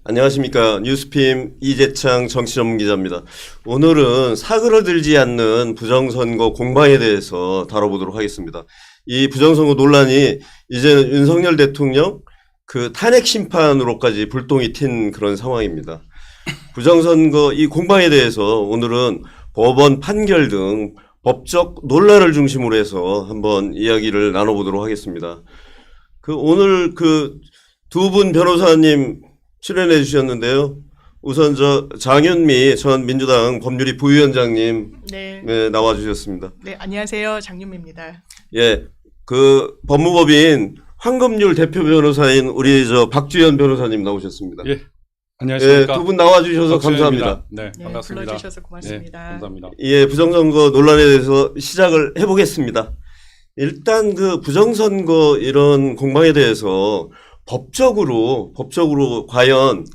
안녕하십니까. 뉴스핌 이재창 정치전문기자입니다. 오늘은 사그러들지 않는 부정선거 공방에 대해서 다뤄보도록 하겠습니다. 이 부정선거 논란이 이제는 윤석열 대통령 그 탄핵 심판으로까지 불똥이 튄 그런 상황입니다. 부정선거 이 공방에 대해서 오늘은 법원 판결 등 법적 논란을 중심으로 해서 한번 이야기를 나눠보도록 하겠습니다. 오늘 두 분 변호사님 출연해 주셨는데요. 우선 장윤미 전 민주당 법률위 부위원장님 네, 나와 주셨습니다. 네, 안녕하세요. 장윤미입니다. 예, 법무법인 황금률 대표 변호사인 우리 박주현 변호사님 나오셨습니다. 예, 안녕하십니까. 예, 두 분 나와 주셔서 감사합니다. 네, 반갑습니다. 불러주셔서 고맙습니다. 네, 감사합니다. 예, 부정선거 논란에 대해서 시작을 해보겠습니다. 일단 부정선거 이런 공방에 대해서 법적으로 과연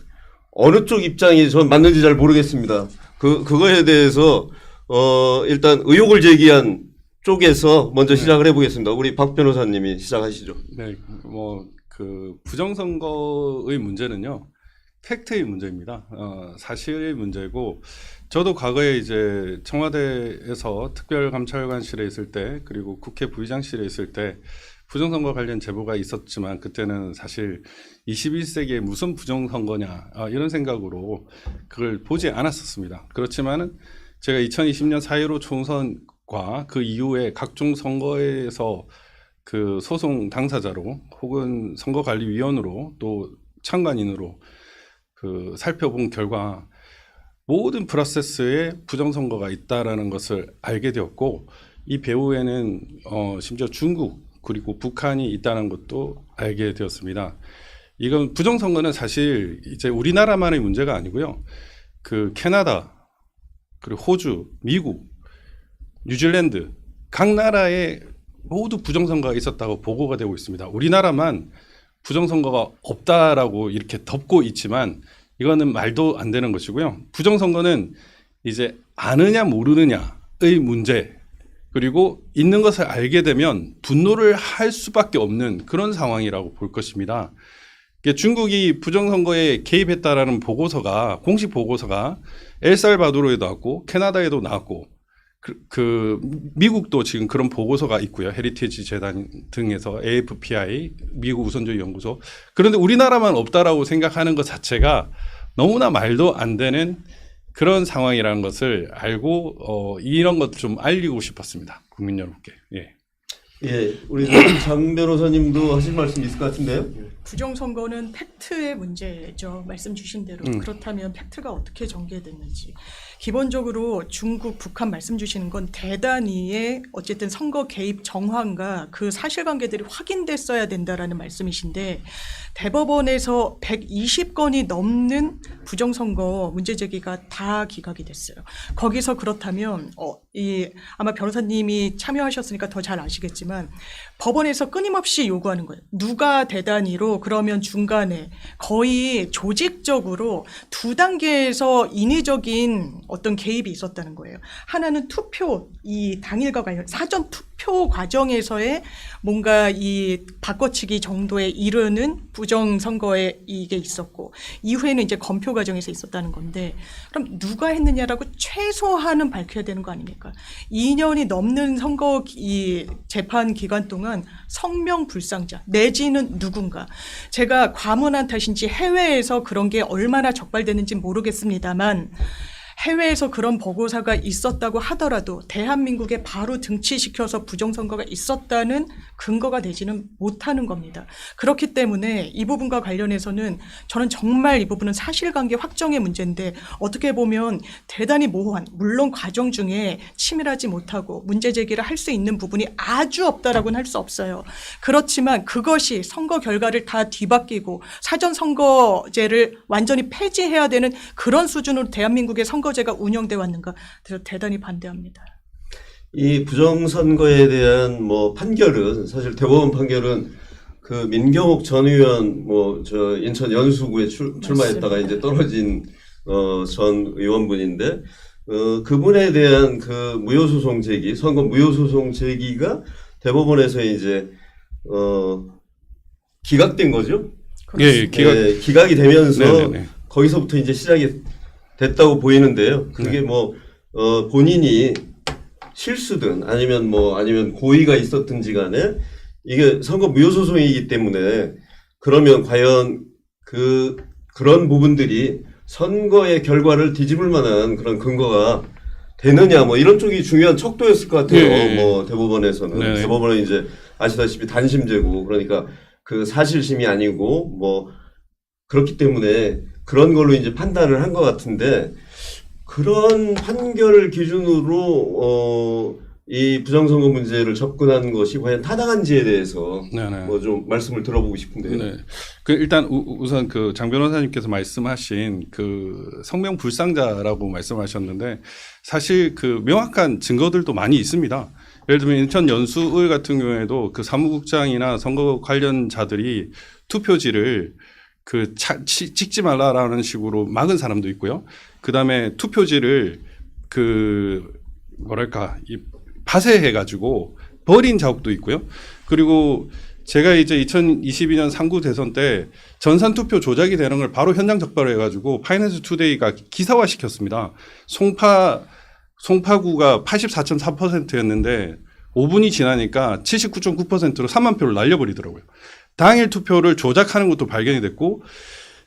어느 쪽 입장이 전 맞는지 잘 모르겠습니다. 그거에 대해서 일단 의혹을 제기한 쪽에서 먼저 시작을 해보겠습니다. 우리 박 변호사님이 시작하시죠. 네, 부정선거의 문제는요, 팩트의 문제입니다. 사실의 문제고, 저도 과거에 이제 청와대에서 특별감찰관실에 있을 때, 그리고 국회 부의장실에 있을 때 부정선거 관련 제보가 있었지만, 그때는 사실 21세기에 무슨 부정선거냐 이런 생각으로 그걸 보지 않았었습니다. 그렇지만은 제가 2020년 4.15 총선과 그 이후에 각종 선거에서 그 소송 당사자로 혹은 선거관리위원으로 또 참관인으로 살펴본 결과 모든 프로세스에 부정선거가 있다라는 것을 알게 되었고, 이 배후에는 심지어 중국 그리고 북한이 있다는 것도 알게 되었습니다. 이건 부정선거는 사실 이제 우리나라만의 문제가 아니고요. 캐나다, 그리고 호주, 미국, 뉴질랜드 각 나라에 모두 부정선거가 있었다고 보고가 되고 있습니다. 우리나라만 부정선거가 없다라고 이렇게 덮고 있지만 이거는 말도 안 되는 것이고요. 부정선거는 이제 아느냐 모르느냐의 문제, 그리고 있는 것을 알게 되면 분노를 할 수밖에 없는 그런 상황이라고 볼 것입니다. 중국이 부정선거에 개입했다라는 보고서가, 공식 보고서가 엘살바도르에도 나왔고 캐나다에도 나왔고 미국도 지금 그런 보고서가 있고요. 헤리티지 재단 등에서 AFPI 미국 우선주의 연구소. 그런데 우리나라만 없다라고 생각하는 것 자체가 너무나 말도 안 되는 그런 상황이라는 것을 알고 이런 것 좀 알리고 싶었습니다. 국민 여러분께. 예, 우리 장 변호사님도 하실 말씀 있을 것 같은데요. 부정선거는 팩트의 문제죠. 말씀 주신 대로. 그렇다면 팩트가 어떻게 전개됐는지. 기본적으로 중국, 북한 말씀 주시는 건 대단히의 어쨌든 선거 개입 정황과 그 사실관계들이 확인됐어야 된다라는 말씀이신데, 대법원에서 120건이 넘는 부정선거 문제 제기가 다 기각이 됐어요. 거기서 그렇다면 아마 변호사님이 참여하셨으니까 더 잘 아시겠지만 법원에서 끊임없이 요구하는 거예요. 누가 대단위로, 그러면 중간에 거의 조직적으로 두 단계에서 인위적인 어떤 개입이 있었다는 거예요. 하나는 투표, 이 당일과 관련 사전 투표 과정에서의 뭔가 이 바꿔치기 정도에 이르는 부정선거에 이게 있었고, 이후에는 이제 검표 과정에서 있었다는 건데, 그럼 누가 했느냐라고 최소한은 밝혀야 되는 거 아닙니까? 2년이 넘는 선거 이 재판 기간 동안 성명불상자 내지는 누군가, 제가 과문한 탓인지 해외에서 그런 게 얼마나 적발되는지 모르겠습니다만, 해외에서 그런 보고서가 있었다고 하더라도 대한민국에 바로 등치시켜서 부정선거가 있었다는 근거가 되지는 못하는 겁니다. 그렇기 때문에 이 부분과 관련해서는 저는 정말 이 부분은 사실관계 확정의 문제인데, 어떻게 보면 대단히 모호한, 물론 과정 중에 치밀하지 못하고 문제 제기를 할 수 있는 부분이 아주 없다라고는 할 수 없어요. 그렇지만 그것이 선거 결과를 다 뒤바뀌고 사전선거제를 완전히 폐지해야 되는 그런 수준으로 대한민국의 선거제가 운영돼 왔는가, 그래서 대단히 반대합니다. 이 부정선거에 대한 판결은, 사실 대법원 판결은 민경욱 전 의원 인천 연수구에 출마했다가 이제 떨어진 전 의원분인데, 그분에 대한 무효소송 제기, 선거 무효소송 제기가 대법원에서 이제 기각된 거죠. 예, 기각이 되면서 네네네. 거기서부터 이제 시작이 됐다고 보이는데요. 그게 뭐 본인이 실수든 아니면 고의가 있었든지 간에 이게 선거 무효 소송이기 때문에 그러면 과연 그런 부분들이 선거의 결과를 뒤집을 만한 그런 근거가 되느냐 뭐 이런 쪽이 중요한 척도였을 것 같아요. 네. 뭐 대법원에서는 네. 대법원은 이제 아시다시피 단심제고 그러니까 그 사실심이 아니고 뭐 그렇기 때문에 그런 걸로 이제 판단을 한 것 같은데 그런 판결을 기준으로 이 부정선거 문제를 접근한 것이 과연 타당한지에 대해서 네네. 뭐 좀 말씀을 들어보고 싶은데요. 네. 그 일단 우선 그 장 변호사님께서 말씀하신 그 성명 불상자라고 말씀하셨는데 사실 그 명확한 증거들도 많이 있습니다. 예를 들면 인천 연수을 같은 경우에도 그 사무국장이나 선거 관련자들이 투표지를 찍지 말라라는 식으로 막은 사람도 있고요. 그 다음에 투표지를 파쇄해가지고 버린 자국도 있고요. 그리고 제가 이제 2022년 상구 대선 때 전산 투표 조작이 되는 걸 바로 현장 적발을 해가지고 파이낸스 투데이가 기사화 시켰습니다. 송파구가 84.4%였는데 5분이 지나니까 79.9%로 3만 표를 날려버리더라고요. 당일 투표를 조작하는 것도 발견이 됐고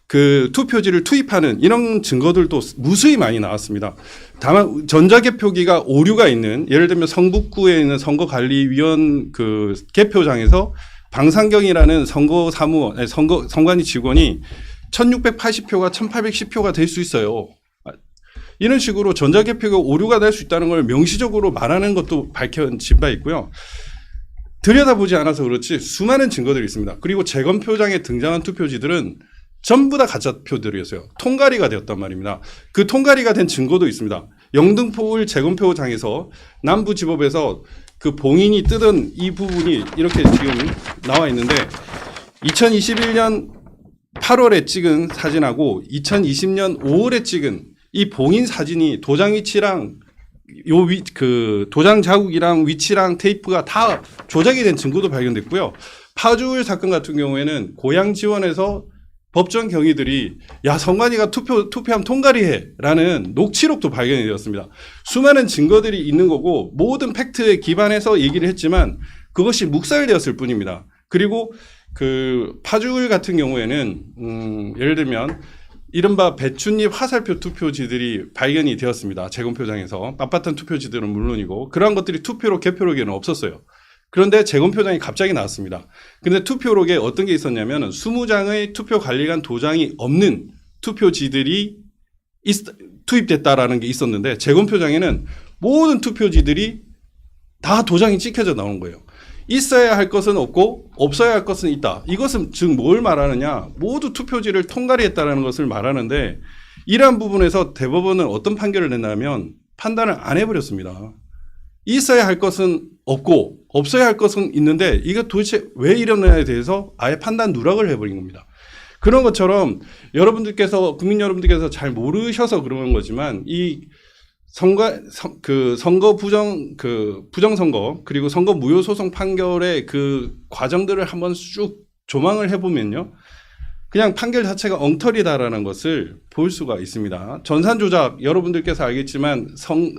그 투표지를 투입하는 이런 증거들도 무수히 많이 나왔습니다. 다만 전자개표기가 오류가 있는 예를 들면 성북구에 있는 선거관리위원 그 개표장에서 방상경이라는 선관위 직원이 1680표가 1810표가 될 수 있어요. 이런 식으로 전자개표가 오류가 날 수 있다는 걸 명시적으로 말하는 것도 밝혀진 바 있고요. 들여다보지 않아서 그렇지 수많은 증거들이 있습니다. 그리고 재검표장에 등장한 투표지들은 전부 다 가짜 표들이었어요. 통가리가 되었단 말입니다. 그 통가리가 된 증거도 있습니다. 영등포을 재검표장에서 남부지법에서 그 봉인이 뜯은 이 부분이 이렇게 지금 나와 있는데 2021년 8월에 찍은 사진하고 2020년 5월에 찍은 이 봉인 사진이 도장 위치랑 도장 자국이랑 위치랑 테이프가 다 조작이 된 증거도 발견됐고요. 파주을 사건 같은 경우에는 고향 지원에서 법정 경위들이 야 선관위가 투표함 통과리해라는 녹취록도 발견이 되었습니다. 수많은 증거들이 있는 거고 모든 팩트에 기반해서 얘기를 했지만 그것이 묵살되었을 뿐입니다. 그리고 그 파주을 같은 경우에는 예를 들면 이른바 배춧잎 화살표 투표지들이 발견이 되었습니다. 재검표장에서 빳빳한 투표지들은 물론이고 그러한 것들이 투표록 개표록에는 없었어요. 그런데 재검표장이 갑자기 나왔습니다. 그런데 투표록에 어떤 게 있었냐면 20장의 투표 관리관 도장이 없는 투표지들이 투입됐다라는 게 있었는데 재검표장에는 모든 투표지들이 다 도장이 찍혀져 나오는 거예요. 있어야 할 것은 없고 없어야 할 것은 있다. 이것은 즉 뭘 말하느냐. 모두 투표지를 통과리했다는 것을 말하는데 이러한 부분에서 대법원은 어떤 판결을 냈냐면 판단을 안 해버렸습니다. 있어야 할 것은 없고 없어야 할 것은 있는데 이게 도대체 왜 이러느냐에 대해서 아예 판단 누락을 해버린 겁니다. 그런 것처럼 국민 여러분들께서 잘 모르셔서 그러는 거지만 이 선거 부정선거 그리고 선거 무효 소송 판결의 그 과정들을 한번 쭉 조망을 해보면요. 그냥 판결 자체가 엉터리다라는 것을 볼 수가 있습니다. 전산 조작 여러분들께서 알겠지만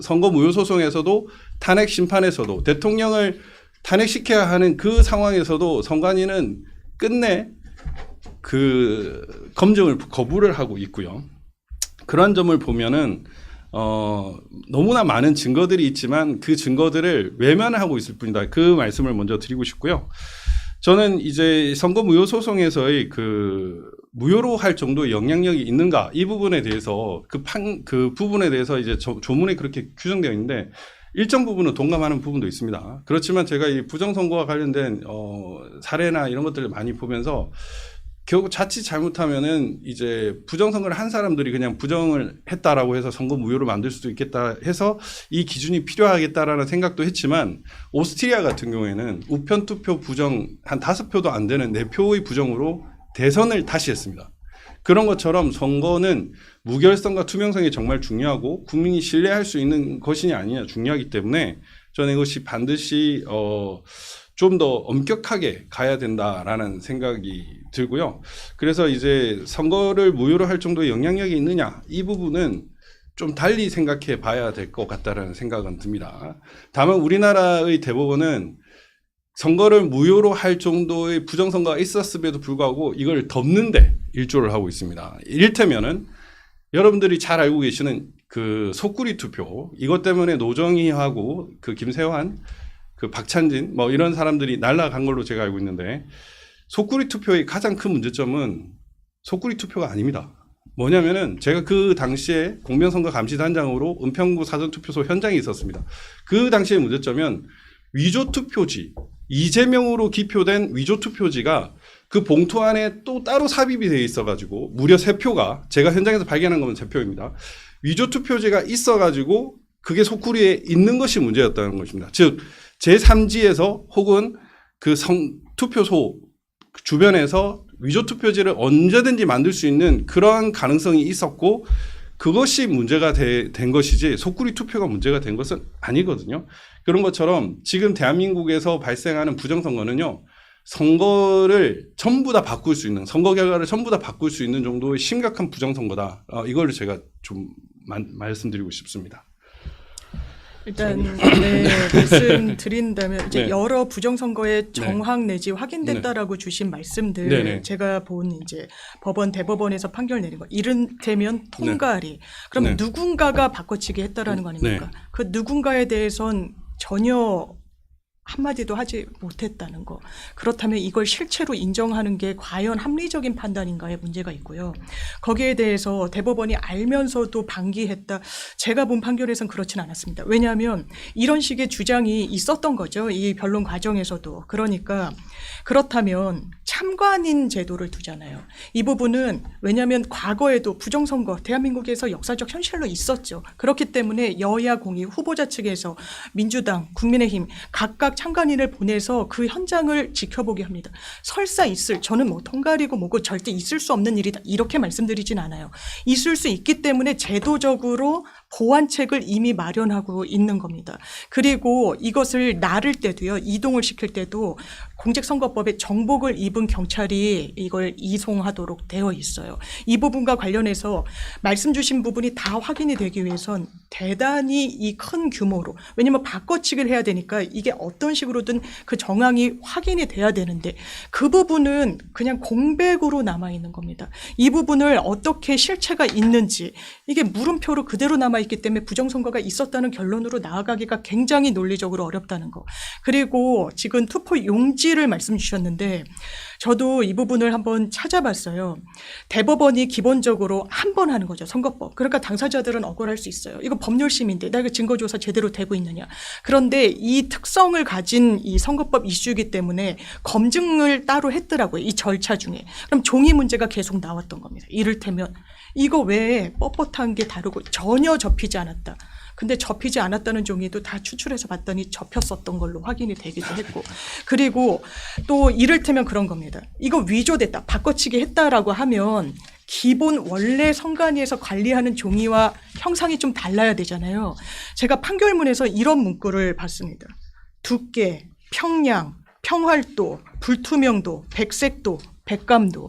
선거 무효 소송에서도 탄핵 심판에서도 대통령을 탄핵시켜야 하는 그 상황에서도 선관위는 끝내 그 검증을 거부를 하고 있고요. 그런 점을 보면은 너무나 많은 증거들이 있지만 그 증거들을 외면하고 있을 뿐이다. 그 말씀을 먼저 드리고 싶고요. 저는 이제 선거 무효 소송에서의 그 무효로 할 정도의 영향력이 있는가 이 부분에 대해서 그 부분에 대해서 이제 조문에 그렇게 규정되어 있는데 일정 부분은 동감하는 부분도 있습니다. 그렇지만 제가 이 부정선거와 관련된 사례나 이런 것들을 많이 보면서 결국 자칫 잘못하면은 이제 부정선거를 한 사람들이 그냥 부정을 했다라고 해서 선거 무효를 만들 수도 있겠다 해서 이 기준이 필요하겠다라는 생각도 했지만 오스트리아 같은 경우에는 우편 투표 부정 한 5표도 안 되는 4표의 부정으로 대선을 다시 했습니다. 그런 것처럼 선거는 무결성과 투명성이 정말 중요하고 국민이 신뢰할 수 있는 것이냐 아니냐 중요하기 때문에 저는 이것이 반드시 좀 더 엄격하게 가야 된다라는 생각이 들고요. 그래서 이제 선거를 무효로 할 정도의 영향력이 있느냐 이 부분은 좀 달리 생각해 봐야 될 것 같다라는 생각은 듭니다. 다만 우리나라의 대법원은 선거를 무효로 할 정도의 부정선거가 있었음에도 불구하고 이걸 덮는데 일조를 하고 있습니다. 이를테면은 여러분들이 잘 알고 계시는 그 속구리 투표 이것 때문에 노정희하고 그 김세환 그 박찬진 뭐 이런 사람들이 날아간 걸로 제가 알고 있는데 속구리 투표의 가장 큰 문제점은 속구리 투표가 아닙니다. 뭐냐면은 제가 그 당시에 공명선거 감시단장으로 은평구 사전투표소 현장에 있었습니다. 그 당시의 문제점은 위조투표지 이재명으로 기표된 위조투표지가 그 봉투 안에 또 따로 삽입이 되어 있어가지고 무려 3표가 제가 현장에서 발견한 건 3표입니다. 위조투표지가 있어가지고 그게 속구리에 있는 것이 문제였다는 것입니다. 즉 제3지에서 혹은 그 투표소 주변에서 위조투표지를 언제든지 만들 수 있는 그러한 가능성이 있었고 그것이 문제가 된 것이지 속구리 투표가 문제가 된 것은 아니거든요. 그런 것처럼 지금 대한민국에서 발생하는 부정선거는요. 선거를 전부 다 바꿀 수 있는 선거 결과를 전부 다 바꿀 수 있는 정도의 심각한 부정선거다. 이걸 제가 좀 말씀드리고 싶습니다. 일단 말씀드린다면 이제 네. 여러 부정선거의 정황 내지 확인됐다라고 주신 말씀들 네네. 제가 본 이제 법원 대법원에서 판결 내린 거 이른테면 통과리 그럼 네. 누군가가 바꿔치기 했다라는 거 아닙니까? 그 누군가에 대해선 전혀 한마디도 하지 못했다는 거. 그렇다면 이걸 실체로 인정하는 게 과연 합리적인 판단인가에 문제가 있고요. 거기에 대해서 대법원이 알면서도 방기했다. 제가 본 판결에선 그렇진 않았습니다. 왜냐하면 이런 식의 주장이 있었던 거죠. 이 변론 과정에서도. 그러니까 그렇다면 참관인 제도를 두잖아요. 이 부분은 왜냐하면 과거에도 부정선거 대한민국에서 역사적 현실로 있었죠. 그렇기 때문에 여야 공의 후보자 측에서 민주당, 국민의힘 각각 참관인을 보내서 그 현장을 지켜보게 합니다. 설사 저는 뭐 통과리고 뭐고 절대 있을 수 없는 일이다 이렇게 말씀드리진 않아요. 있을 수 있기 때문에 제도적으로 보완책을 이미 마련하고 있는 겁니다. 그리고 이것을 나를 때도요. 이동을 시킬 때도 공직선거법에 정복을 입은 경찰이 이걸 이송하도록 되어 있어요. 이 부분과 관련해서 말씀 주신 부분이 다 확인이 되기 위해선 대단히 이 큰 규모로 왜냐하면 바꿔치기를 해야 되니까 이게 어떤 식으로든 그 정황이 확인이 돼야 되는데 그 부분은 그냥 공백으로 남아있는 겁니다. 이 부분을 어떻게 실체가 있는지 이게 물음표로 그대로 남아있기 때문에 부정선거가 있었다는 결론으로 나아가기가 굉장히 논리적으로 어렵다는 거. 그리고 지금 투표 용지를 말씀 주셨는데 저도 이 부분을 한번 찾아봤어요. 대법원이 기본적으로 한 번 하는 거죠. 선거법. 그러니까 당사자들은 억울할 수 있어요. 이거 법률심인데 내가 증거조사 제대로 되고 있느냐. 그런데 이 특성을 가진 이 선거법 이슈이기 때문에 검증을 따로 했더라고요. 이 절차 중에. 그럼 종이 문제가 계속 나왔던 겁니다. 이를테면 이거 왜 뻣뻣한 게 다르고 전혀 접히지 않았다. 근데 접히지 않았다는 종이도 다 추출해서 봤더니 접혔었던 걸로 확인이 되기도 했고 그리고 또 이를테면 그런 겁니다. 이거 위조됐다. 바꿔치기 했다라고 하면 기본 원래 선관위에서 관리하는 종이와 형상이 좀 달라야 되잖아요. 제가 판결문에서 이런 문구를 봤습니다. 두께, 평량, 평활도, 불투명도, 백색도, 백감도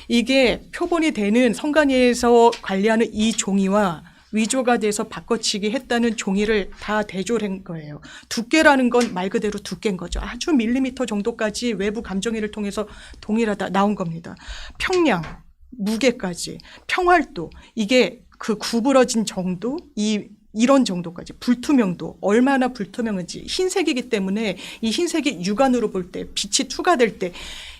이게 표본이 되는 선관위에서 관리하는 이 종이와 위조가 돼서 바꿔치기 했다는 종이를 다 대조한 거예요. 두께라는 건 말 그대로 두께인 거죠. 아주 밀리미터 정도까지 외부 감정위를 통해서 동일하다 나온 겁니다. 평량, 무게까지, 평활도 이게 그 구부러진 정도, 이런 정도까지 불투명도 얼마나 불투명한지 흰색이기 때문에 이 흰색이 육안으로 볼 때 빛이 투과될 때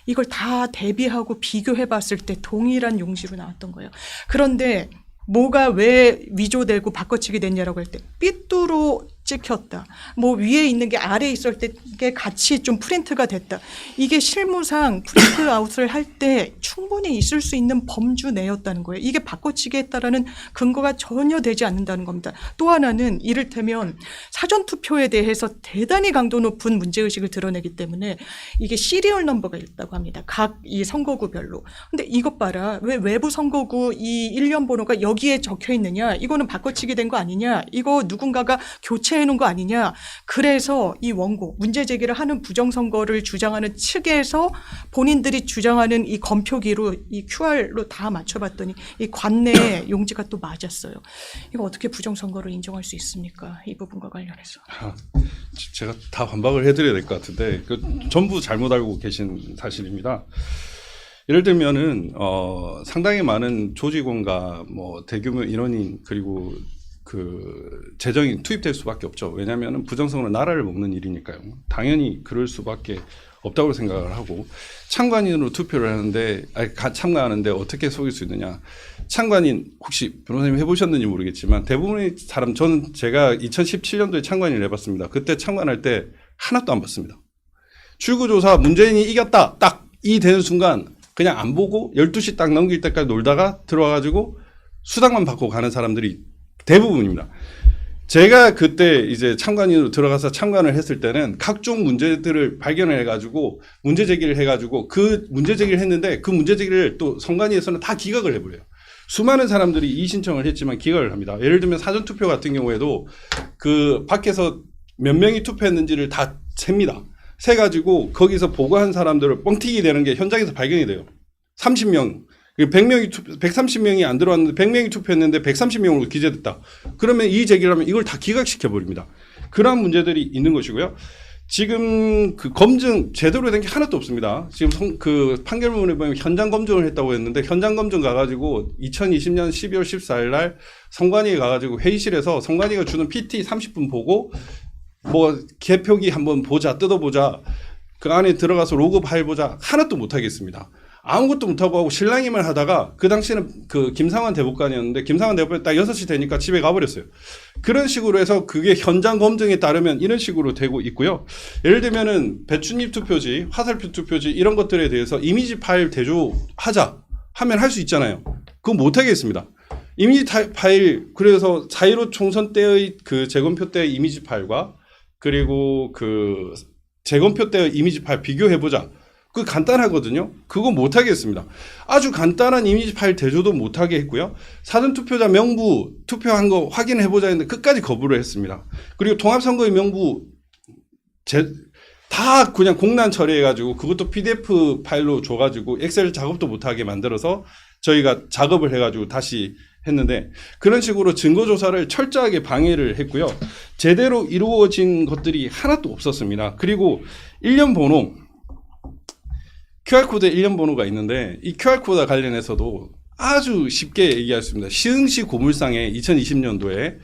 이걸 다 대비하고 비교해 봤을 때 동일한 용지로 나왔던 거예요. 그런데 뭐가 왜 위조되고 바꿔치기 됐냐라고 할 때 삐뚤어 찍혔다. 뭐 위에 있는 게 아래에 있을 때 같이 좀 프린트가 됐다. 이게 실무상 프린트 아웃을 할 때 충분히 있을 수 있는 범주 내였다는 거예요. 이게 바꿔치기 했다라는 근거가 전혀 되지 않는다는 겁니다. 또 하나는 이를테면 사전투표에 대해서 대단히 강도 높은 문제의식을 드러내기 때문에 이게 시리얼 넘버가 있다고 합니다. 각 이 선거구별로. 근데 이것 봐라. 왜 외부 선거구 이 일련 번호가 여기에 적혀 있느냐. 이거는 바꿔치기 된 거 아니냐. 이거 누군가가 교체 문제해 놓은 거 아니냐. 그래서 이 원고 문제 제기를 하는 부정선거를 주장하는 측에서 본인들이 주장하는 이 검표기로 이 QR로 다 맞춰봤더니 이 관내 용지가 또 맞았어요. 이거 어떻게 부정선거를 인정할 수 있습니까? 이 부분과 관련해서. 제가 다 반박을 해드려야 될 것 같은데 전부 잘못 알고 계신 사실입니다. 예를 들면은 상당히 많은 조직원과 뭐 대규모 인원인 그리고 그 재정이 투입될 수밖에 없죠. 왜냐하면 부정선거는 나라를 먹는 일이니까요. 당연히 그럴 수밖에 없다고 생각을 하고 참관인으로 투표를 하는데 참가하는데 어떻게 속일 수 있느냐. 참관인 혹시 변호사님 해보셨는지 모르겠지만 대부분의 사람 저는 제가 2017년도에 참관인을 해봤습니다. 그때 참관할 때 하나도 안 봤습니다. 출구조사 문재인이 이겼다 딱 이 되는 순간 그냥 안 보고 12시 딱 넘길 때까지 놀다가 들어와가지고 수당만 받고 가는 사람들이 대부분입니다. 제가 그때 이제 참관인으로 들어가서 참관을 했을 때는 각종 문제들을 발견을 해가지고 문제 제기를 해가지고 그 문제 제기를 했는데 그 문제 제기를 또 선관위에서는 다 기각을 해버려요. 수많은 사람들이 이의 신청을 했지만 기각을 합니다. 예를 들면 사전투표 같은 경우에도 그 밖에서 몇 명이 투표했는지를 다 셉니다. 세가지고 거기서 보고한 사람들을 뻥튀기 되는 게 현장에서 발견이 돼요. 30명, 100명이 130명이 안 들어왔는데 100명이 투표했는데 130명으로 기재됐다. 그러면 이 제기를 하면 이걸 다 기각시켜 버립니다. 그러한 문제들이 있는 것이고요. 지금 그 검증 제대로 된 게 하나도 없습니다. 지금 그 판결문에 보면 현장 검증을 했다고 했는데 현장 검증 가가지고 2020년 12월 14일 날 선관위에 가가지고 회의실에서 선관위가 주는 PT 30분 보고 뭐 개표기 한번 보자 뜯어보자 그 안에 들어가서 로그 파일 보자 하나도 못하겠습니다. 아무것도 못하고 하고 실랑이만 하다가 그 당시에는 그 김상환 대법관이었는데 김상환 대법관이 딱 6시 되니까 집에 가버렸어요. 그런 식으로 해서 그게 현장 검증에 따르면 이런 식으로 되고 있고요. 예를 들면은 배춧잎 투표지, 화살표 투표지 이런 것들에 대해서 이미지 파일 대조하자 하면 할 수 있잖아요. 그건 못하겠습니다. 이미지 파일 그래서 4.15 총선 때의 그 재검표 때의 이미지 파일과 그리고 그 재검표 때의 이미지 파일 비교해보자. 그 간단하거든요. 그거 못하겠습니다. 아주 간단한 이미지 파일 대조도 못하게 했고요. 사전투표자 명부 투표한 거 확인해보자 했는데 끝까지 거부를 했습니다. 그리고 통합선거의 명부 다 그냥 공란 처리해가지고 그것도 PDF 파일로 줘가지고 엑셀 작업도 못하게 만들어서 저희가 작업을 해가지고 다시 했는데 그런 식으로 증거조사를 철저하게 방해를 했고요. 제대로 이루어진 것들이 하나도 없었습니다. 그리고 1년 번호 QR코드에 1년 번호가 있는데 이 QR코드와 관련해서도 아주 쉽게 얘기할 수 있습니다. 시흥시 고물상에 2020년도에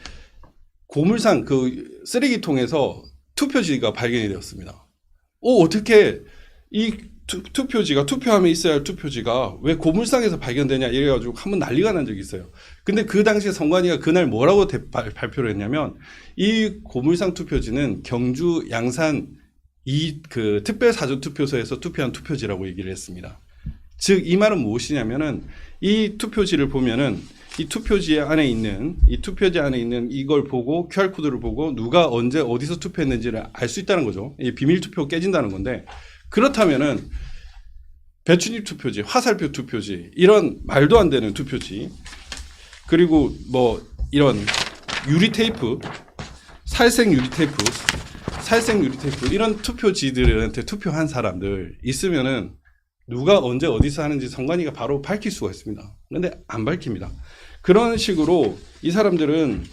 고물상 그 쓰레기통에서 투표지가 발견이 되었습니다. 어떻게 이 투표지가 투표함에 있어야 할 투표지가 왜 고물상에서 발견되냐 이래가지고 한번 난리가 난 적이 있어요. 근데 그 당시에 선관위가 그날 뭐라고 발표를 했냐면 이 고물상 투표지는 경주 양산 이 그 특별 사전 투표소에서 투표한 투표지라고 얘기를 했습니다. 즉 이 말은 무엇이냐면은 이 투표지를 보면은 이 투표지 안에 있는 이걸 보고 QR 코드를 보고 누가 언제 어디서 투표했는지를 알 수 있다는 거죠. 이 비밀 투표 깨진다는 건데 그렇다면은 배춧잎 투표지, 화살표 투표지 이런 말도 안 되는 투표지 그리고 뭐 이런 유리 테이프, 살생 유리 테이프 이런 투표지들한테 투표한 사람들 있으면은 누가 언제 어디서 하는지 선관위가 바로 밝힐 수가 있습니다. 그런데 안 밝힙니다. 그런 식으로 이 사람들은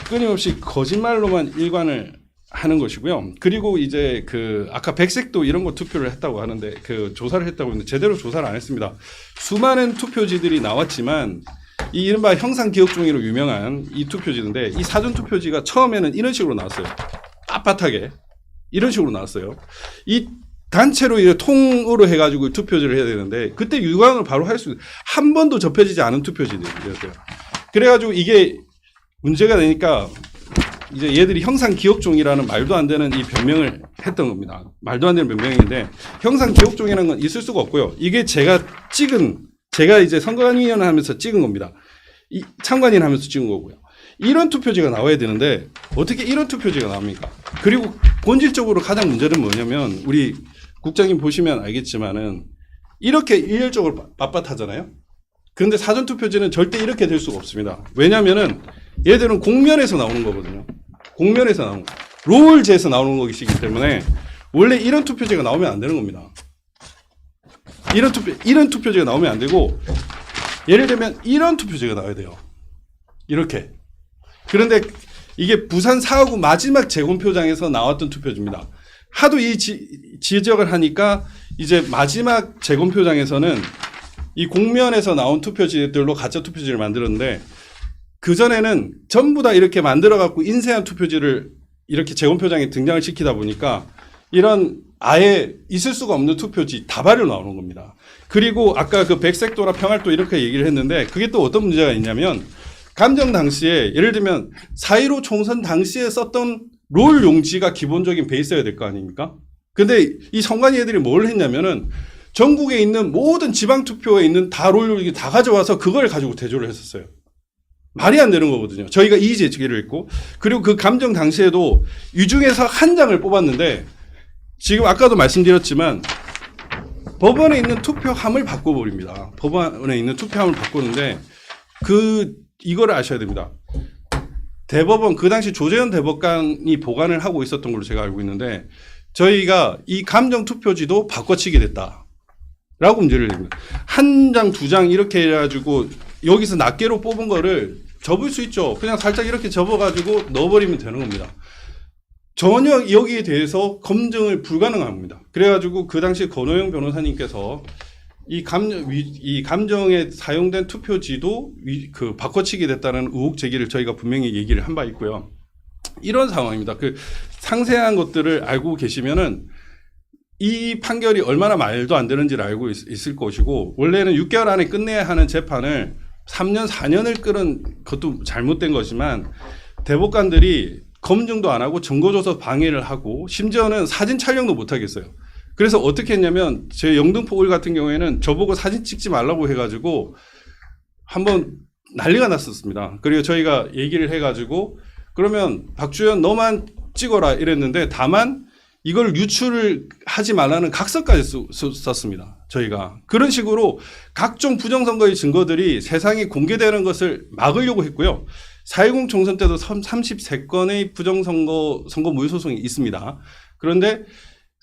끊임없이 거짓말로만 일관을 하는 것이고요. 그리고 이제 그 아까 백색도 이런 거 투표를 했다고 하는데 그 조사를 했다고 했는데 제대로 조사를 안 했습니다. 수많은 투표지들이 나왔지만 이 이른바 형상기억종이로 유명한 이 투표지인데 이 사전 투표지가 처음에는 이런 식으로 나왔어요. 빳빳하게 이런 식으로 나왔어요. 이 단체로 이제 통으로 해가지고 투표지를 해야 되는데 그때 유광을 바로 할 수 한 번도 접혀지지 않은 투표지들이었어요. 그래가지고 이게 문제가 되니까 이제 얘들이 형상기억종이라는 말도 안 되는 이 변명을 했던 겁니다. 말도 안 되는 변명인데 형상기억종이라는 건 있을 수가 없고요. 이게 제가 이제 선관위원 하면서 찍은 겁니다. 이 참관인 하면서 찍은 거고요. 이런 투표지가 나와야 되는데 어떻게 이런 투표지가 나옵니까? 그리고 본질적으로 가장 문제는 뭐냐면 우리 국장님 보시면 알겠지만은 이렇게 일률적으로 빳빳하잖아요. 그런데 사전투표지는 절대 이렇게 될 수가 없습니다. 왜냐하면은 얘들은 공면에서 나오는 거거든요. 공면에서 나오는 거. 롤제에서 나오는 것이기 때문에 원래 이런 투표지가 나오면 안 되는 겁니다. 이런 투표지가 나오면 안 되고 예를 들면 이런 투표지가 나와야 돼요. 이렇게. 그런데 이게 부산 4.5구 마지막 재검표장에서 나왔던 투표지입니다. 하도 이 지적을 하니까 이제 마지막 재검표장에서는 이 공면에서 나온 투표지들로 가짜 투표지를 만들었는데 그전에는 전부 다 이렇게 만들어갖고 인쇄한 투표지를 이렇게 재검표장에 등장을 시키다 보니까 이런 아예 있을 수가 없는 투표지 다발로 나오는 겁니다. 그리고 아까 그 백색도나 평활도 이렇게 얘기를 했는데 그게 또 어떤 문제가 있냐면 감정 당시에 예를 들면 4.15 총선 당시에 썼던 롤 용지가 기본적인 베이스여야 될 거 아닙니까? 근데 이 선관위 애들이 뭘 했냐면은 전국에 있는 모든 지방투표에 있는 다 롤 용지 다 가져와서 그걸 가지고 대조를 했었어요. 말이 안 되는 거거든요. 저희가 이의 제기를 했고 그리고 그 감정 당시에도 이 중에서 한 장을 뽑았는데 지금 아까도 말씀드렸지만 법원에 있는 투표함을 바꿔버립니다. 법원에 있는 투표함을 바꾸는데 이거를 아셔야 됩니다. 대법원 그 당시 조재현 대법관이 보관을 하고 있었던 걸로 제가 알고 있는데 저희가 이 감정 투표지도 바꿔치게 됐다라고 문제를 냅니다. 한 장, 두 장 이렇게 해가지고 여기서 낱개로 뽑은 거를 접을 수 있죠. 그냥 살짝 이렇게 접어가지고 넣어버리면 되는 겁니다. 전혀 여기에 대해서 검증을 불가능합니다. 그래가지고 그 당시 권호영 변호사님께서 이 감정에 사용된 투표지도 바꿔치기 됐다는 의혹 제기를 저희가 분명히 얘기를 한 바 있고요. 이런 상황입니다. 그 상세한 것들을 알고 계시면은 이 판결이 얼마나 말도 안 되는지를 알고 있을 것이고 원래는 6개월 안에 끝내야 하는 재판을 3년, 4년을 끌은 것도 잘못된 거지만 대법관들이 검증도 안 하고 증거조사 방해를 하고 심지어는 사진 촬영도 못 하겠어요. 그래서 어떻게 했냐면 제 영등포 을 같은 경우에는 저보고 사진 찍지 말라고 해가지고 한번 난리가 났었습니다. 그리고 저희가 얘기를 해가지고 그러면 박주현 너만 찍어라 이랬는데 다만 이걸 유출을 하지 말라는 각서까지 썼습니다. 저희가 그런 식으로 각종 부정선거의 증거들이 세상에 공개되는 것을 막으려고 했고요. 4.10 총선 때도 33건의 선거 무효 소송이 있습니다. 그런데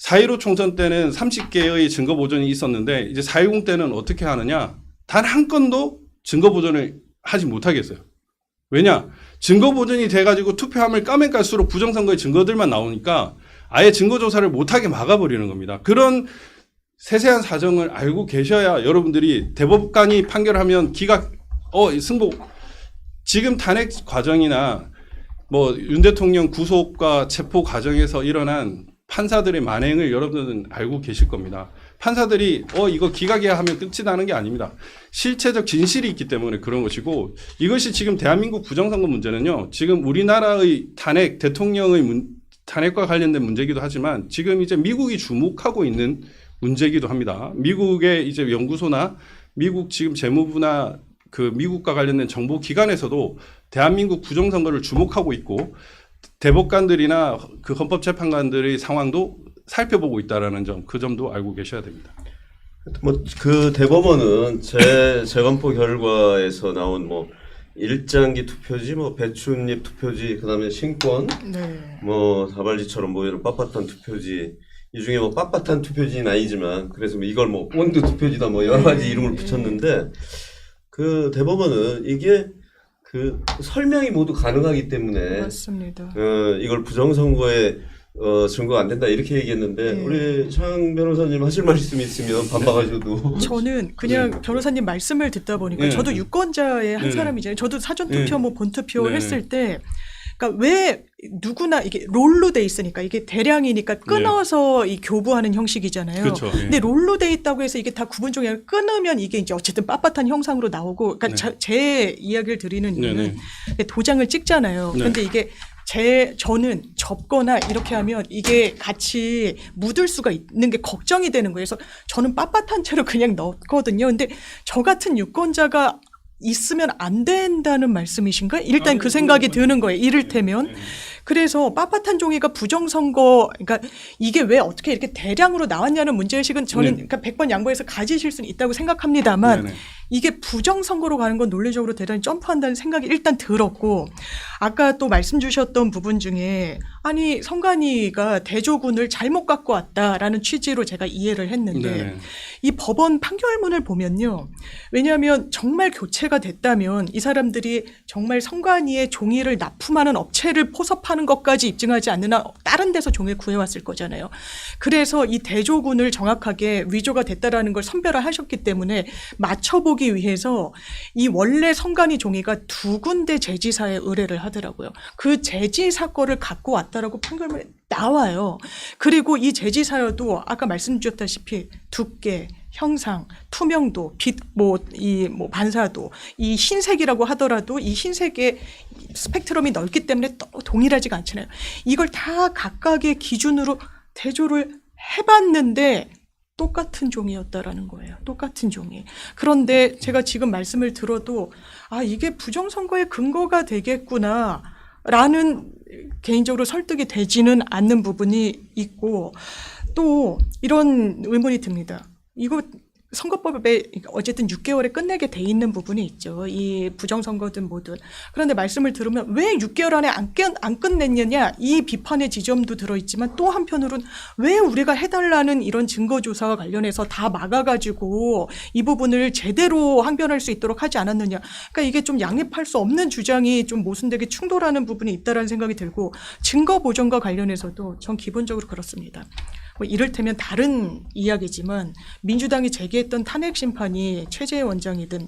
4.15 총선 때는 30개의 증거 보존이 있었는데 이제 4.10 때는 어떻게 하느냐? 단 한 건도 증거 보존을 하지 못하겠어요. 왜냐? 증거 보존이 돼가지고 투표함을 까면 깔수록 부정선거의 증거들만 나오니까 아예 증거 조사를 못하게 막아버리는 겁니다. 그런 세세한 사정을 알고 계셔야 여러분들이 대법관이 판결하면 승복 지금 탄핵 과정이나 뭐 윤 대통령 구속과 체포 과정에서 일어난 판사들의 만행을 여러분들은 알고 계실 겁니다. 판사들이 이거 기각이야 하면 끝이 나는 게 아닙니다. 실체적 진실이 있기 때문에 그런 것이고 이것이 지금 대한민국 부정선거 문제는요. 지금 우리나라의 대통령의 탄핵과 관련된 문제이기도 하지만 지금 이제 미국이 주목하고 있는 문제이기도 합니다. 미국의 이제 연구소나 미국 지금 재무부나 그 미국과 관련된 정보 기관에서도 대한민국 부정선거를 주목하고 있고 대법관들이나 그 헌법재판관들의 상황도 살펴보고 있다라는 점, 그 점도 알고 계셔야 됩니다. 그 대법원은 재검표 결과에서 나온 일장기 투표지, 배춧잎 투표지, 그다음에 신권, 네. 다발지처럼 이런 빳빳한 투표지, 이 중에 빳빳한 투표지는 아니지만 그래서 이걸 본드 투표지다 여러 가지 이름을 붙였는데 그 대법원은 이게 그 설명이 모두 가능하기 때문에 맞습니다. 이걸 부정선거에 증거가 안 된다 이렇게 얘기했는데 우리 장 변호사님 하실 말씀이 있으면 반박하셔도. 저는 그냥 변호사님 말씀을 듣다 보니까 저도 유권자의 한 사람이잖아요. 저도 사전투표 본투표 했을 때 그러니까 왜 누구나 이게 롤로 돼 있으니까 이게 대량이니까 끊어서 이 교부하는 형식이잖아요. 그렇죠. 근데 롤로 돼 있다고 해서 이게 다 구분종이 아니라 끊으면 이게 이제 어쨌든 빳빳한 형상으로 나오고 그러니까 제 이야기를 드리는 이유는 도장을 찍잖아요. 근데 이게 저는 접거나 이렇게 하면 이게 같이 묻을 수가 있는 게 걱정이 되는 거예요. 그래서 저는 빳빳한 채로 그냥 넣거든요. 근데 저 같은 유권자가 있으면 안 된다는 말씀이신가요? 일단 그 생각이 드는 거예요. 이를테면. 그래서 빳빳한 종이가 부정선거, 그러니까 이게 왜 어떻게 이렇게 대량으로 나왔냐는 문제의식은 저는 그러니까 100번 양보해서 가지실 수는 있다고 생각합니다만 이게 부정선거로 가는 건 논리적으로 대단히 점프한다는 생각이 일단 들었고, 아까 또 말씀 주셨던 부분 중에 아니 선관위가 대조군을 잘못 갖고 왔다라는 취지로 제가 이해를 했는데 네. 이 법원 판결문을 보면요. 왜냐하면 정말 교체가 됐다면 이 사람들이 정말 선관위의 종이를 납품하는 업체를 포섭하는 것까지 입증하지 않는 한 다른 데서 종이를 구해왔을 거잖아요. 그래서 이 대조군을 정확하게 위조가 됐다라는 걸 선별하셨기 때문에 맞춰보기 위해서 이 원래 선관위 종이가 2군데 제지사에 의뢰를 하더라고요. 그 제지사 거를 갖고 왔다라고 판결문에 나와요. 그리고 이 제지사여도 아까 말씀드렸다시피 두께, 형상, 투명도, 빛, 반사도, 이 흰색이라고 하더라도 이 흰색의 스펙트럼이 넓기 때문에 또 동일하지가 않잖아요. 이걸 다 각각의 기준으로 대조를 해봤는데 똑같은 종이었다라는 거예요. 똑같은 종이. 그런데 제가 지금 말씀을 들어도 이게 부정선거의 근거가 되겠구나라는 개인적으로 설득이 되지는 않는 부분이 있고 또 이런 의문이 듭니다. 이거 선거법에 어쨌든 6개월에 끝내게 돼 있는 부분이 있죠. 이 부정선거든 뭐든. 그런데 말씀을 들으면 왜 6개월 안에 안 끝냈느냐 이 비판의 지점도 들어있지만 또 한편으로는 왜 우리가 해달라는 이런 증거조사와 관련해서 다 막아가지고 이 부분을 제대로 항변할 수 있도록 하지 않았느냐. 그러니까 이게 좀 양립할 수 없는 주장이 좀 모순되게 충돌하는 부분이 있다라는 생각이 들고 증거 보전과 관련해서도 전 기본적으로 그렇습니다. 이를테면 다른 이야기지만 민주당이 제기했던 탄핵 심판이 최재해 원장이든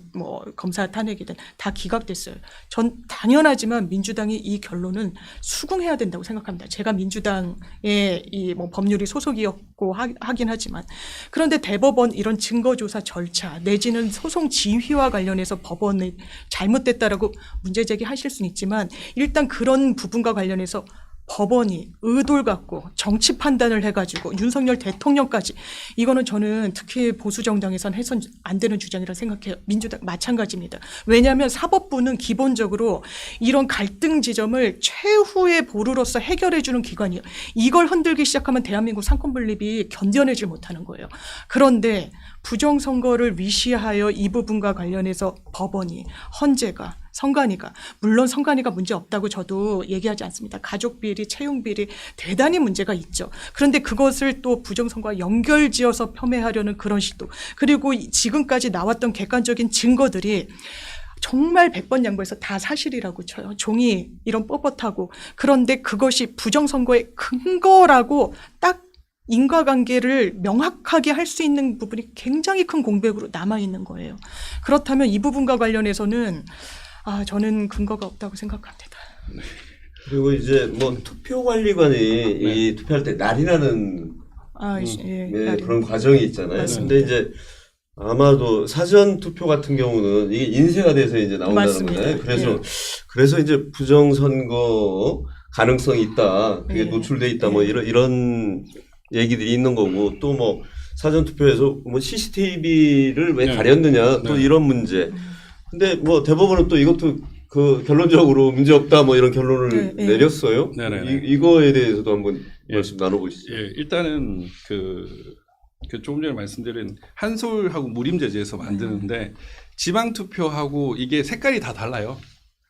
검사 탄핵이든 다 기각됐어요. 전 당연하지만 민주당이 이 결론은 수긍해야 된다고 생각합니다. 제가 민주당의 이 법률이 소속이었고 하긴 하지만 그런데 대법원 이런 증거조사 절차 내지는 소송 지휘와 관련해서 법원이 잘못됐다라고 문제 제기하실 수는 있지만 일단 그런 부분과 관련해서 법원이 의도를 갖고 정치 판단을 해가지고 윤석열 대통령까지 이거는 저는 특히 보수 정당에선 해선 안 되는 주장이라 생각해요. 민주당 마찬가지입니다. 왜냐하면 사법부는 기본적으로 이런 갈등 지점을 최후의 보루로서 해결해 주는 기관이에요. 이걸 흔들기 시작하면 대한민국 상권 분립이 견뎌내질 못하는 거예요. 그런데 부정선거를 위시하여 이 부분과 관련해서 법원이 헌재가 선관위가 물론 선관위가 문제 없다고 저도 얘기하지 않습니다. 가족 비리, 채용 비리 대단히 문제가 있죠. 그런데 그것을 또 부정선거와 연결지어서 폄훼하려는 그런 시도 그리고 지금까지 나왔던 객관적인 증거들이 정말 100번 양보해서 다 사실이라고 쳐요. 종이 이런 뻣뻣하고 그런데 그것이 부정선거의 근거라고 딱 인과관계를 명확하게 할 수 있는 부분이 굉장히 큰 공백으로 남아있는 거예요. 그렇다면 이 부분과 관련해서는 저는 근거가 없다고 생각합니다. 그리고 이제 투표관리관이 이 투표할 때 날이라는 그런 과정이 있잖아요. 맞습니다. 근데 이제 아마도 사전 투표 같은 경우는 이게 인쇄가 돼서 이제 나온다는 맞습니다. 거잖아요. 그래서 이제 부정선거 가능성이 있다. 그게 노출돼 있다. 이런 얘기들이 있는 거고 또 사전 투표에서 CCTV를 왜 가렸느냐 또 이런 문제. 근데 대법원은 또 이것도 결론적으로 문제 없다 이런 결론을 내렸어요. 이거에 대해서도 한번 말씀 나눠보시죠. 예, 일단은 조금 전에 말씀드린 한솔하고 무림제지에서 만드는데 지방 투표하고 이게 색깔이 다 달라요.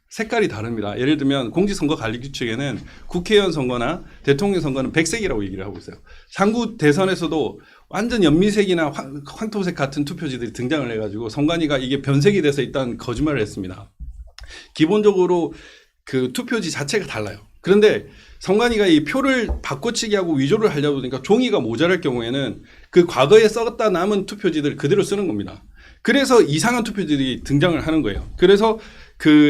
색깔이 다릅니다. 예를 들면 공직선거관리규칙에는 국회의원 선거나 대통령 선거는 백색이라고 얘기를 하고 있어요. 상구 대선에서도 완전 연미색이나 황토색 같은 투표지들이 등장을 해가지고 선관위가 이게 변색이 돼서 일단 거짓말을 했습니다. 기본적으로 그 투표지 자체가 달라요. 그런데 선관위가 이 표를 바꿔치기 하고 위조를 하려다 보니까 종이가 모자랄 경우에는 그 과거에 썼다 남은 투표지들을 그대로 쓰는 겁니다. 그래서 이상한 투표지들이 등장을 하는 거예요. 그래서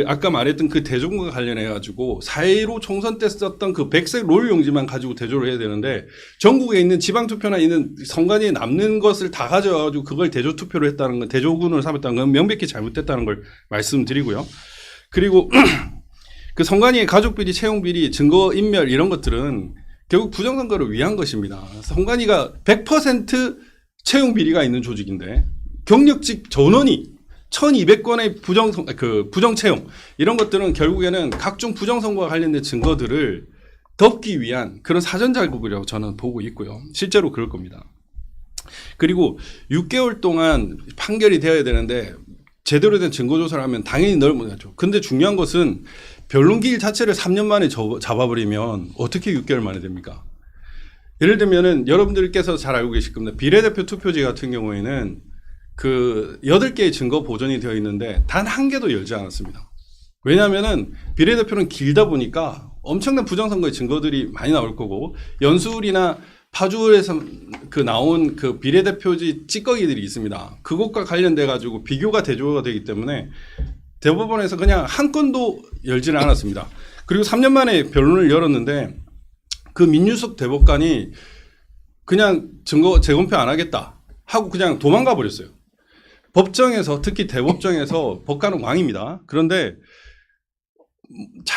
아까 말했던 그 대조군과 관련해가지고 4.15 총선 때 썼던 그 백색 롤 용지만 가지고 대조를 해야 되는데 전국에 있는 지방투표나 있는 선관위에 남는 것을 다 가져와가지고 그걸 대조투표를 했다는 건 대조군을 삼았다는 건 명백히 잘못됐다는 걸 말씀드리고요. 그리고 그 선관위의 가족비리, 채용비리, 증거인멸 이런 것들은 결국 부정선거를 위한 것입니다. 선관위가 100% 채용비리가 있는 조직인데 경력직 전원이 1200건의 부정채용 이런 것들은 결국에는 각종 부정선거와 관련된 증거들을 덮기 위한 그런 사전작업이라고 저는 보고 있고요. 실제로 그럴 겁니다. 그리고 6개월 동안 판결이 되어야 되는데 제대로 된 증거 조사를 하면 당연히 널 못하죠. 근데 중요한 것은 변론기일 자체를 3년 만에 잡아버리면 어떻게 6개월 만에 됩니까? 예를 들면은 여러분들께서 잘 알고 계실 겁니다. 비례대표 투표지 같은 경우에는 그 8개의 증거 보존이 되어 있는데 단 한 개도 열지 않았습니다. 왜냐하면은 비례대표는 길다 보니까 엄청난 부정선거의 증거들이 많이 나올 거고 연수울이나 파주에서 그 나온 그 비례대표지 찌꺼기들이 있습니다. 그것과 관련돼 가지고 비교가 대조가 되기 때문에 대법원에서 그냥 한 건도 열지는 않았습니다. 그리고 3년 만에 변론을 열었는데 그 민유석 대법관이 그냥 증거 재검표 안 하겠다 하고 그냥 도망가 버렸어요. 법정에서 특히 대법정에서 법관은 왕입니다. 그런데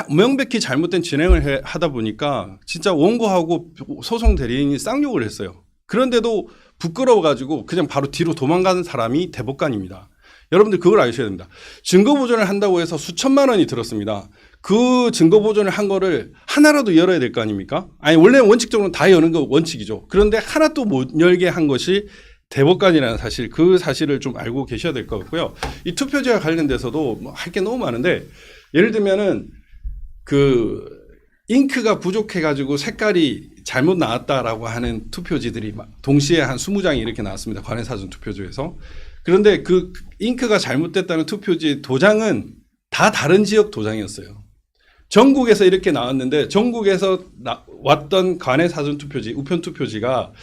명백히 잘못된 진행을 하다 보니까 진짜 원고하고 소송 대리인이 쌍욕을 했어요. 그런데도 부끄러워가지고 그냥 바로 뒤로 도망가는 사람이 대법관입니다. 여러분들 그걸 아셔야 됩니다. 증거 보존을 한다고 해서 수천만 원이 들었습니다. 그 증거 보존을 한 거를 하나라도 열어야 될 거 아닙니까? 아니 원래 원칙적으로는 다 여는 거 원칙이죠. 그런데 하나도 못 열게 한 것이 대법관이라는 사실, 그 사실을 좀 알고 계셔야 될 것 같고요. 이 투표지와 관련돼서도 뭐 할 게 너무 많은데 예를 들면은 그 잉크가 부족해가지고 색깔이 잘못 나왔다라고 하는 투표지들이 동시에 한 20장이 이렇게 나왔습니다. 관외사전 투표지에서. 그런데 그 잉크가 잘못됐다는 투표지 도장은 다 다른 지역 도장이었어요. 전국에서 이렇게 나왔는데 전국에서 왔던 관외사전 투표지, 우편 투표지가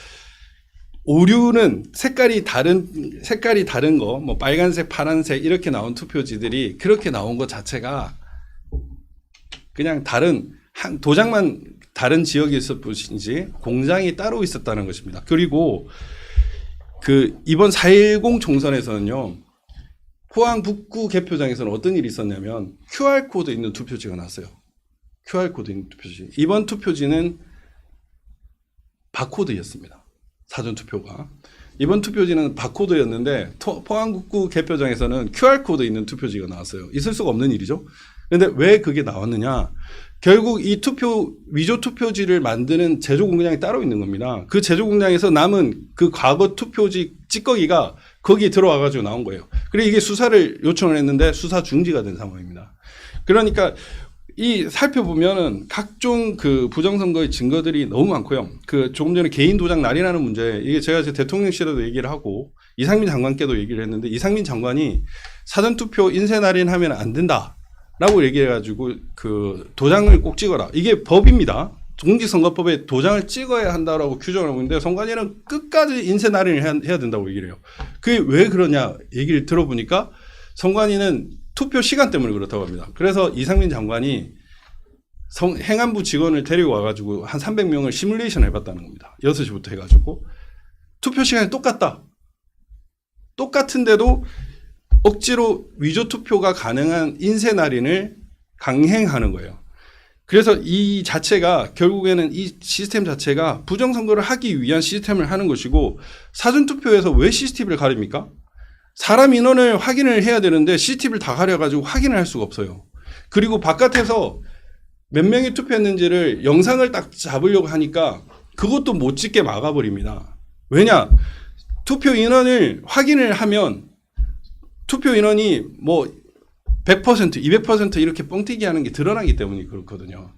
오류는 색깔이 다른 거, 뭐 빨간색, 파란색 이렇게 나온 투표지들이 그렇게 나온 것 자체가 그냥 도장만 다른 지역에 있을 뿐이지 공장이 따로 있었다는 것입니다. 그리고 그 이번 4.10 총선에서는요, 포항 북구 개표장에서는 어떤 일이 있었냐면 QR코드 있는 투표지가 나왔어요. QR코드 있는 투표지. 이번 투표지는 바코드였습니다. 사전투표가. 이번 투표지는 바코드였는데 포항 북구 개표장에서는 QR코드 있는 투표지가 나왔어요. 있을 수가 없는 일이죠. 그런데 왜 그게 나왔느냐. 결국 이 위조 투표지를 만드는 제조 공장이 따로 있는 겁니다. 그 제조 공장에서 남은 그 과거 투표지 찌꺼기가 거기에 들어와 가지고 나온 거예요. 그리고 이게 수사를 요청을 했는데 수사 중지가 된 상황입니다. 그러니까 이 살펴보면은 각종 그 부정선거의 증거들이 너무 많고요. 그 조금 전에 개인 도장 날인하는 문제, 이게 제가 이제 대통령실에도 얘기를 하고 이상민 장관께도 얘기를 했는데 이상민 장관이 사전투표 인쇄 날인하면 안 된다라고 얘기해가지고 그 도장을 꼭 찍어라. 이게 법입니다. 공직선거법에 도장을 찍어야 한다라고 규정을 하고 있는데 선관위는 끝까지 인쇄 날인을 해야 된다고 얘기를 해요. 그게 왜 그러냐 얘기를 들어보니까 선관위는 투표 시간 때문에 그렇다고 합니다. 그래서 이상민 장관이 행안부 직원을 데리고 와가지고 한 300명을 시뮬레이션 해봤다는 겁니다. 6시부터 해가지고. 투표 시간이 똑같다. 똑같은데도 억지로 위조 투표가 가능한 인쇄 날인을 강행하는 거예요. 그래서 이 자체가 결국에는 이 시스템 자체가 부정선거를 하기 위한 시스템을 하는 것이고 사전투표에서 왜 CCTV를 가립니까? 사람 인원을 확인을 해야 되는데 CCTV를 다 가려가지고 확인을 할 수가 없어요. 그리고 바깥에서 몇 명이 투표했는지를 영상을 딱 잡으려고 하니까 그것도 못 찍게 막아버립니다. 왜냐? 투표 인원을 확인을 하면 투표 인원이 뭐 100%, 200% 이렇게 뻥튀기 하는 게 드러나기 때문에 그렇거든요.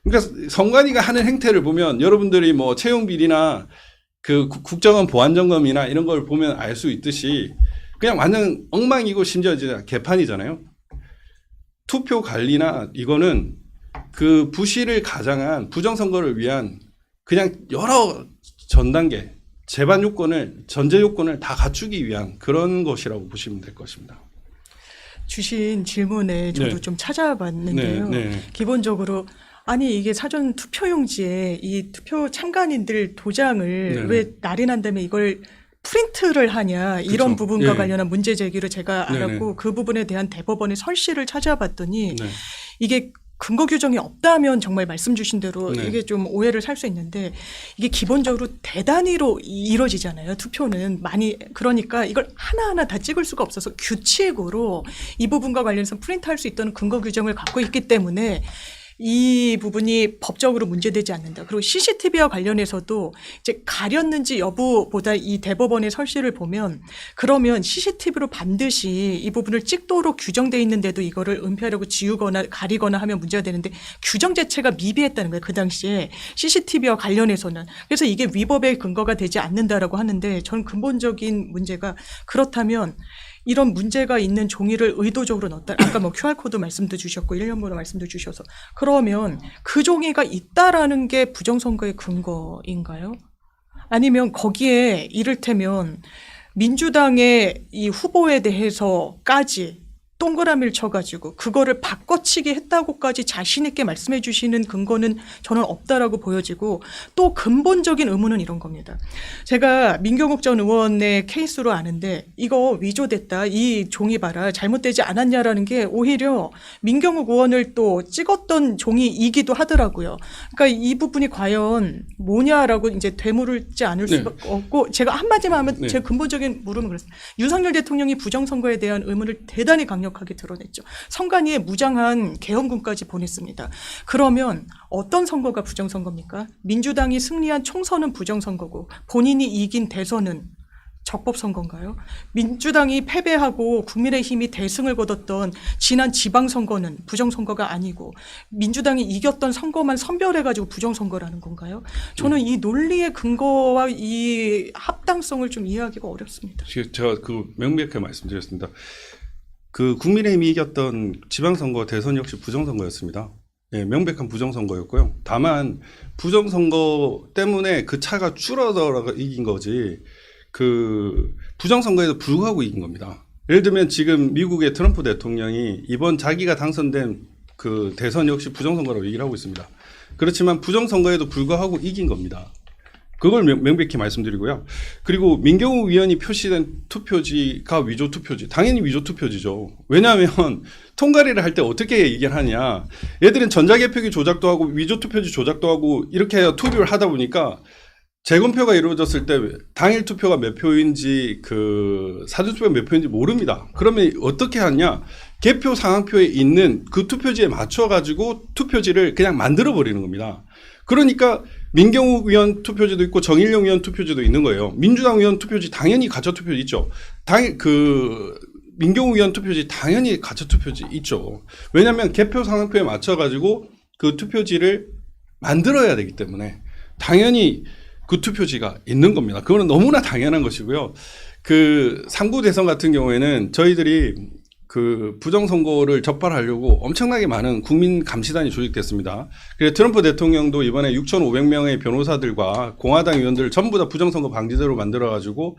그러니까 선관위가 하는 행태를 보면 여러분들이 뭐 채용비리나 그 국정원 보안점검이나 이런 걸 보면 알 수 있듯이 그냥 완전 엉망이고 심지어 이제 개판이잖아요. 투표 관리나 이거는 그 부실을 가장한 부정선거를 위한 그냥 여러 전단계, 재반 요건을, 전제 요건을 다 갖추기 위한 그런 것이라고 보시면 될 것입니다. 주신 질문에 저도 네. 좀 찾아봤는데요. 네. 기본적으로 아니 이게 사전 투표용지에 이 투표 참관인들 도장을 네. 왜 날인한 다음에 이걸 프린트를 하냐 이런 그쵸. 부분과 예. 관련한 문제 제기를 제가 네네. 알았고 그 부분에 대한 대법원의 설시를 찾아봤더니 네. 이게 근거 규정이 없다면 정말 말씀 주신 대로 네. 이게 좀 오해를 살 수 있는데 이게 기본적으로 대단위로 이루어지잖아요. 투표는 많이 그러니까 이걸 하나하나 다 찍을 수가 없어서 규칙으로 이 부분과 관련해서 프린트할 수 있다는 근거 규정을 갖고 있기 때문에 이 부분이 법적으로 문제되지 않는다. 그리고 CCTV와 관련해서도 이제 가렸는지 여부보다 이 대법원의 설실을 보면 그러면 CCTV로 반드시 이 부분을 찍도록 규정돼 있는데도 이거를 은폐하려고 지우거나 가리거나 하면 문제가 되는데 규정 자체가 미비했다는 거예요. 그 당시에 CCTV와 관련해서는. 그래서 이게 위법의 근거가 되지 않는다라고 하는데 저는 근본적인 문제가 그렇다면 이런 문제가 있는 종이를 의도적으로 넣었다. 아까 뭐 QR코드 말씀도 주셨고 1년번호 말씀도 주셔서 그러면 그 종이가 있다라는 게 부정선거의 근거인가요? 아니면 거기에 이를테면 민주당의 이 후보에 대해서까지 동그라미를 쳐가지고 그거를 바꿔치기 했다고까지 자신 있게 말씀해 주시는 근거는 저는 없다라고 보여지고 또 근본적인 의문은 이런 겁니다. 제가 민경욱 전 의원의 케이스로 아는데 이거 위조됐다. 이 종이 봐라. 잘못되지 않았냐라는 게 오히려 민경욱 의원을 또 찍었던 종이이기도 하더라고요. 그러니까 이 부분이 과연 뭐냐라고 이제 되물지 않을 수밖에 없고 제가 한마디만 하면 제 근본적인 물음은 그렇습니다. 윤석열 대통령이 부정선거에 대한 의문을 대단히 강력하게 드러냈죠. 선관위에 무장한 계엄군까지 보냈습니다. 그러면 어떤 선거가 부정선거입니까? 민주당이 승리한 총선은 부정선거고 본인이 이긴 대선은 적법선거인가요? 민주당이 패배하고 국민의힘이 대승을 거뒀던 지난 지방선거는 부정선거가 아니고 민주당이 이겼던 선거만 선별해가지고 부정선거라는 건가요? 저는 이 논리의 근거와 이 합당성을 좀 이해하기가 어렵습니다. 제가 그 명백하게 말씀드렸습니다. 그 국민의힘이 이겼던 지방선거 대선 역시 부정선거였습니다. 예, 명백한 부정선거였고요. 다만 부정선거 때문에 그 차가 줄어들어 이긴 거지 그 부정선거에도 불구하고 이긴 겁니다. 예를 들면 지금 미국의 트럼프 대통령이 이번 자기가 당선된 그 대선 역시 부정선거라고 얘기를 하고 있습니다. 그렇지만 부정선거에도 불구하고 이긴 겁니다. 그걸 명백히 말씀드리고요. 그리고 민경욱 위원이 표시된 투표지가 위조 투표지. 당연히 위조 투표지죠. 왜냐하면 통과리를 할 때 어떻게 얘기를 하냐. 얘들은 전자개표기 조작도 하고 위조 투표지 조작도 하고 이렇게 투표를 하다 보니까 재검표가 이루어졌을 때 당일 투표가 몇 표인지 그 사전투표가 몇 표인지 모릅니다. 그러면 어떻게 하냐. 개표 상황표에 있는 그 투표지에 맞춰가지고 투표지를 그냥 만들어버리는 겁니다. 그러니까 민경욱 위원 투표지도 있고 정일용 위원 투표지도 있는 거예요. 민주당 위원 투표지 당연히 가짜 투표지 있죠. 민경욱 위원 투표지 당연히 가짜 투표지 있죠. 왜냐하면 개표 상황표에 맞춰가지고 그 투표지를 만들어야 되기 때문에 당연히 그 투표지가 있는 겁니다. 그거는 너무나 당연한 것이고요. 그 3구 대선 같은 경우에는 저희들이 그 부정선거를 적발하려고 엄청나게 많은 국민 감시단이 조직됐습니다. 그래서 트럼프 대통령도 이번에 6,500명의 변호사들과 공화당 의원들을 전부 다 부정선거 방지대로 만들어가지고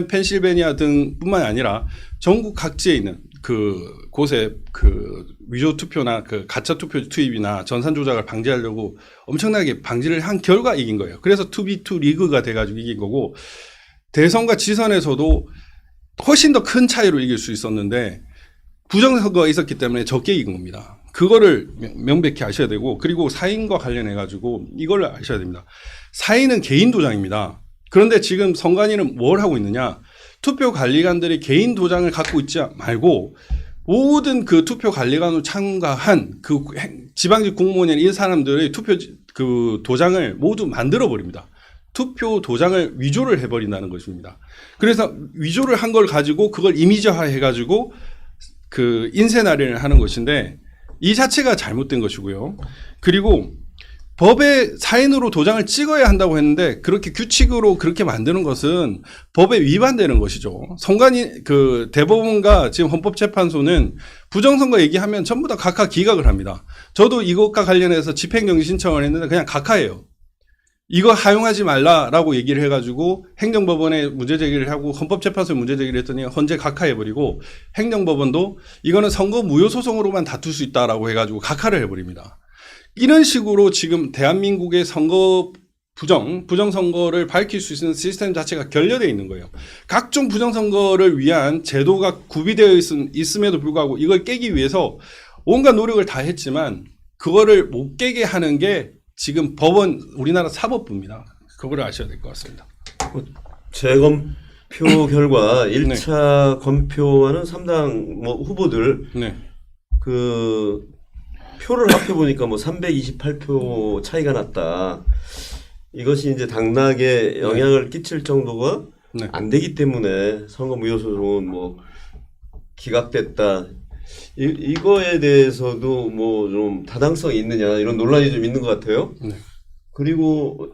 펜실베니아 등뿐만 아니라 전국 각지에 있는 그 곳에 그 위조 투표나 그 가짜 투표 투입이나 전산 조작을 방지하려고 엄청나게 방지를 한 결과 이긴 거예요. 그래서 2B2 리그가 돼가지고 이긴 거고 대선과 지선에서도 훨씬 더 큰 차이로 이길 수 있었는데 부정선거가 있었기 때문에 적게 이긴 겁니다. 그거를 명백히 아셔야 되고 그리고 사인과 관련해 가지고 이걸 아셔야 됩니다. 사인은 개인 도장입니다. 그런데 지금 선관위는 뭘 하고 있느냐. 투표관리관들이 개인 도장을 갖고 있지 말고 모든 그 투표관리관으로 참가한 그 지방직 공무원인 이 사람들의 투표 그 도장을 모두 만들어 버립니다. 투표 도장을 위조를 해버린다는 것입니다. 그래서 위조를 한 걸 가지고 그걸 이미지화 해가지고 그 인쇄 날인을 하는 것인데 이 자체가 잘못된 것이고요. 그리고 법에 사인으로 도장을 찍어야 한다고 했는데 그렇게 규칙으로 그렇게 만드는 것은 법에 위반되는 것이죠. 선관위 그 대법원과 지금 헌법재판소는 부정선거 얘기하면 전부 다 각하 기각을 합니다. 저도 이것과 관련해서 집행정지 신청을 했는데 그냥 각하예요. 이거 하용하지 말라라고 얘기를 해가지고 행정법원에 문제제기를 하고 헌법재판소에 문제제기를 했더니 헌재 각하해버리고 행정법원도 이거는 선거 무효소송으로만 다툴 수 있다라고 해가지고 각하를 해버립니다. 이런 식으로 지금 대한민국의 선거 부정선거를 밝힐 수 있는 시스템 자체가 결여되어 있는 거예요. 각종 부정선거를 위한 제도가 구비되어 있음에도 불구하고 이걸 깨기 위해서 온갖 노력을 다 했지만 그거를 못 깨게 하는 게 지금 법원 우리나라 사법부입니다. 그거를 아셔야 될 것 같습니다. 재검표 결과 1차 검표와는 3당 뭐 후보들 네. 그 표를 합해보니까 뭐 328표 차이가 났다. 이것이 이제 당락에 영향을 끼칠 정도가 네. 안 되기 때문에 선거 무효소송은 뭐 기각됐다. 이거에 대해서도 뭐 좀 타당성이 있느냐 이런 논란이 좀 있는 것 같아요. 네. 그리고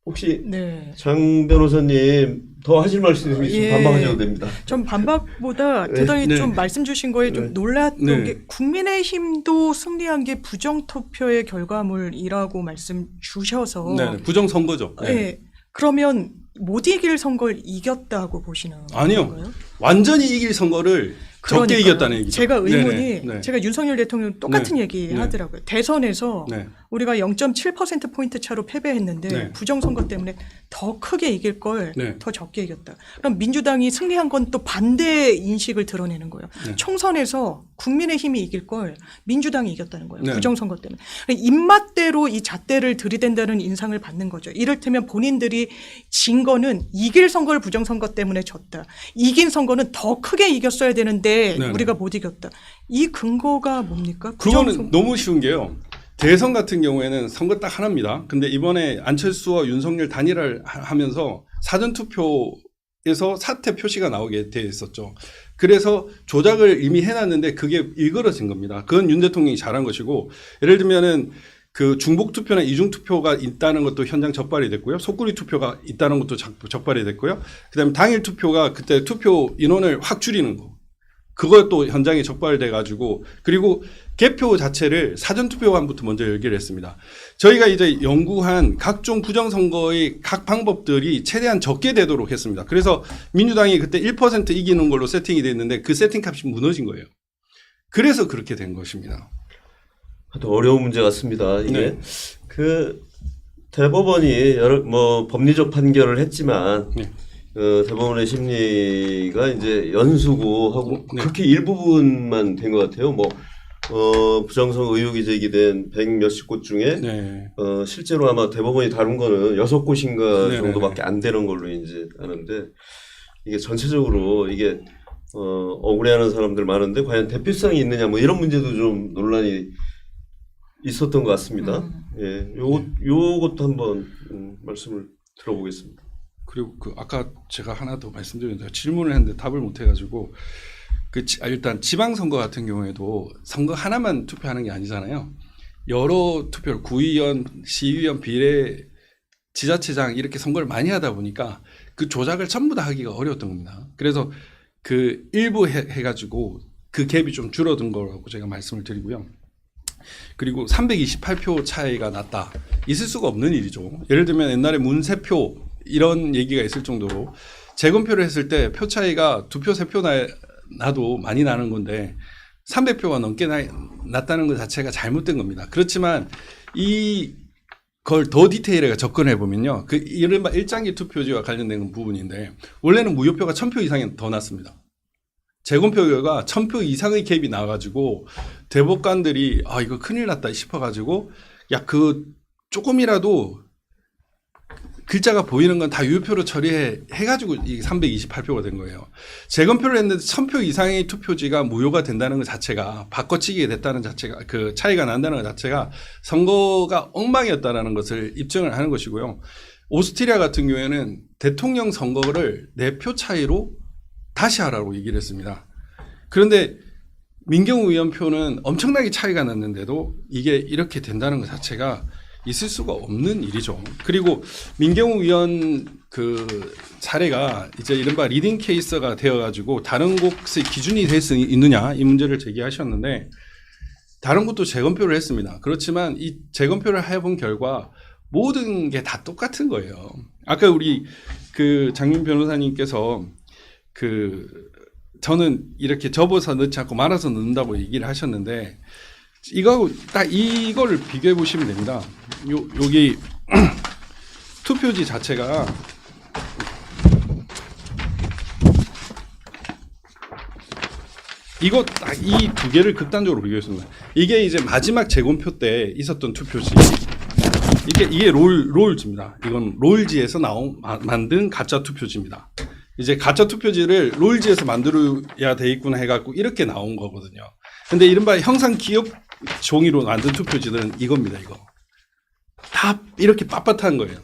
혹시 네. 장 변호사님 더 하실 말씀이 있으면 예. 반박하셔도 됩니다. 전 반박보다 대단히 네. 좀 말씀 주신 거에 좀 네. 놀랐던 네. 게 국민의힘도 승리한 게 부정투표의 결과물이라고 말씀 주셔서 네, 부정선거죠. 네. 네. 그러면 못 이길 선거를 이겼다고 보시는 아니요. 건가요? 완전히 이길 선거를 적게 그러니까요. 이겼다는 얘기죠. 제가 의문이 네네. 네. 제가 윤석열 대통령 똑같은 네. 얘기 네. 하더라고요. 대선에서 네. 우리가 0.7%포인트 차로 패배했는데 네. 부정선거 때문에 더 크게 이길 걸 더 네. 적게 이겼다. 그럼 민주당이 승리한 건 또 반대 인식을 드러내는 거예요. 네. 총선에서 국민의힘이 이길 걸 민주당이 이겼다는 거예요. 네. 부정선거 때문에. 입맛대로 이 잣대를 들이댄다는 인상을 받는 거죠. 이를테면 본인들이 진 거는 이길 선거를 부정선거 때문에 졌다. 이긴 선거는 더 크게 이겼어야 되는데 네. 우리가 못 이겼다. 이 근거가 뭡니까? 그거는 너무 쉬운 게요. 대선 같은 경우에는 선거 딱 하나입니다. 근데 이번에 안철수와 윤석열 단일화를 하면서 사전투표에서 사퇴 표시가 나오게 돼 있었죠. 그래서 조작을 이미 해놨는데 그게 일그러진 겁니다. 그건 윤 대통령이 잘한 것이고, 예를 들면은 그 중복 투표나 이중 투표가 있다는 것도 현장 적발이 됐고요. 속구리 투표가 있다는 것도 적발이 됐고요. 그다음에 당일 투표가 그때 투표 인원을 확 줄이는 거. 그것도 현장에 적발돼 가지고, 그리고 개표 자체를 사전투표관부터 먼저 열기를 했습니다. 저희가 이제 연구한 각종 부정선거의 각 방법들이 최대한 적게 되도록 했습니다. 그래서 민주당이 그때 1% 이기는 걸로 세팅이 됐는데 그 세팅 값이 무너진 거예요. 그래서 그렇게 된 것입니다. 하여튼 어려운 문제 같습니다. 이게 네. 그 대법원이 여러 뭐 법리적 판결을 했지만 네. 대법원의 심리가 이제 연수구하고 네. 그렇게 일부분만 된 것 같아요. 뭐 부정선거 의혹이 제기된 100몇십 곳 중에 네. 실제로 아마 대법원이 다룬 거는 6곳인가 네네네. 정도밖에 안 되는 걸로 이제 아는데, 이게 전체적으로 이게 억울해하는 사람들 많은데 과연 대표성이 있느냐 뭐 이런 문제도 좀 논란이 있었던 것 같습니다. 예, 요것도 한번 말씀을 들어보겠습니다. 그리고 그 아까 제가 하나 더 말씀드렸는데 질문을 했는데 답을 못 해가지고 일단 지방선거 같은 경우에도 선거 하나만 투표하는 게 아니잖아요. 여러 투표를 구의원, 시의원, 비례, 지자체장 이렇게 선거를 많이 하다 보니까 그 조작을 전부 다 하기가 어려웠던 겁니다. 그래서 그 일부 해가지고 그 갭이 좀 줄어든 거라고 제가 말씀을 드리고요. 그리고 328표 차이가 났다. 있을 수가 없는 일이죠. 예를 들면 옛날에 문세표 이런 얘기가 있을 정도로 재검표를 했을 때 표 차이가 2표, 3표 나도 많이 나는 건데 300표가 넘게 났다는 것 자체가 잘못된 겁니다. 그렇지만 이걸 더 디테일하게 접근해 보면요. 그 이른바 일장기 투표지와 관련된 부분인데 원래는 무효표가 1000표 이상이 더 났습니다. 재검표 결과 1000표 이상의 갭이 나와가지고 대법관들이 아 이거 큰일 났다 싶어가지고 야 그 조금이라도 글자가 보이는 건 다 유효표로 처리해가지고 이 328표가 된 거예요. 재검표를 했는데 1000표 이상의 투표지가 무효가 된다는 것 자체가 바꿔치기가 됐다는 자체가 그 차이가 난다는 것 자체가 선거가 엉망이었다는 것을 입증을 하는 것이고요. 오스트리아 같은 경우에는 대통령 선거를 4표 차이로 다시 하라고 얘기를 했습니다. 그런데 민경우 의원 표는 엄청나게 차이가 났는데도 이게 이렇게 된다는 것 자체가 있을 수가 없는 일이죠. 그리고 민경우 의원 그 사례가 이제 이른바 리딩 케이스가 되어가지고 다른 곳의 기준이 될 수 있느냐 이 문제를 제기하셨는데 다른 곳도 재검표를 했습니다. 그렇지만 이 재검표를 해본 결과 모든 게 다 똑같은 거예요. 아까 우리 그 장민 변호사님께서 그 저는 이렇게 접어서 넣지 않고 말아서 넣는다고 얘기를 하셨는데 이거하고 딱 이거를 비교해 보시면 됩니다. 여기 투표지 자체가 이거 딱 이 두 개를 극단적으로 비교했습니다. 이게 이제 마지막 재검표 때 있었던 투표지. 이게 롤즈입니다. 이건 롤지에서 만든 가짜 투표지입니다. 이제 가짜 투표지를 롤지에서 만들어야 돼 있구나 해갖고 이렇게 나온 거거든요. 근데 이른바 형상 기억 종이로 만든 투표지는 이겁니다. 이거 다 이렇게 빳빳한 거예요.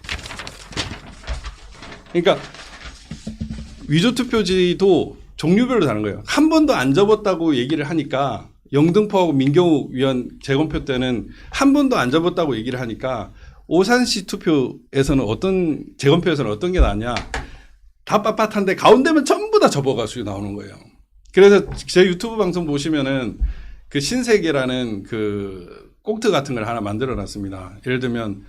그러니까 위조 투표지도 종류별로 다른 거예요. 한 번도 안 접었다고 얘기를 하니까 영등포하고 민경욱 위원 재검표 때는 한 번도 안 접었다고 얘기를 하니까 오산시 투표에서는 재검표에서는 어떤 게 나냐, 다 빳빳한데 가운데면 전부 다 접어가지고 나오는 거예요. 그래서 제 유튜브 방송 보시면은 그 신세계라는 그 꽁트 같은 걸 하나 만들어 놨습니다. 예를 들면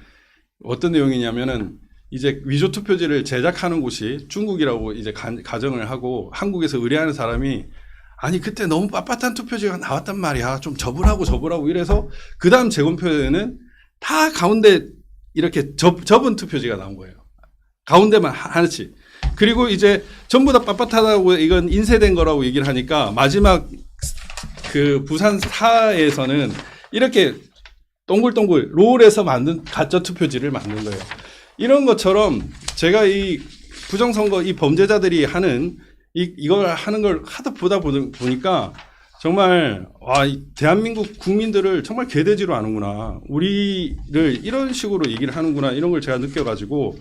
어떤 내용이냐면은 이제 위조 투표지를 제작하는 곳이 중국이라고 이제 가정을 하고 한국에서 의뢰하는 사람이 아니 그때 너무 빳빳한 투표지가 나왔단 말이야. 좀 접으라고 이래서 그 다음 재검표에는 다 가운데 이렇게 접은 투표지가 나온 거예요. 가운데만 하나씩. 그리고 이제 전부 다 빳빳하다고 이건 인쇄된 거라고 얘기를 하니까 마지막 그 부산 사에서는 이렇게 동글동글 롤에서 만든 가짜 투표지를 만든 거예요. 이런 것처럼 제가 이 부정선거 이 범죄자들이 하는 이걸 하는 걸 하도 보다 보니까 정말 와, 이 대한민국 국민들을 정말 개돼지로 아는구나. 우리를 이런 식으로 얘기를 하는구나. 이런 걸 제가 느껴가지고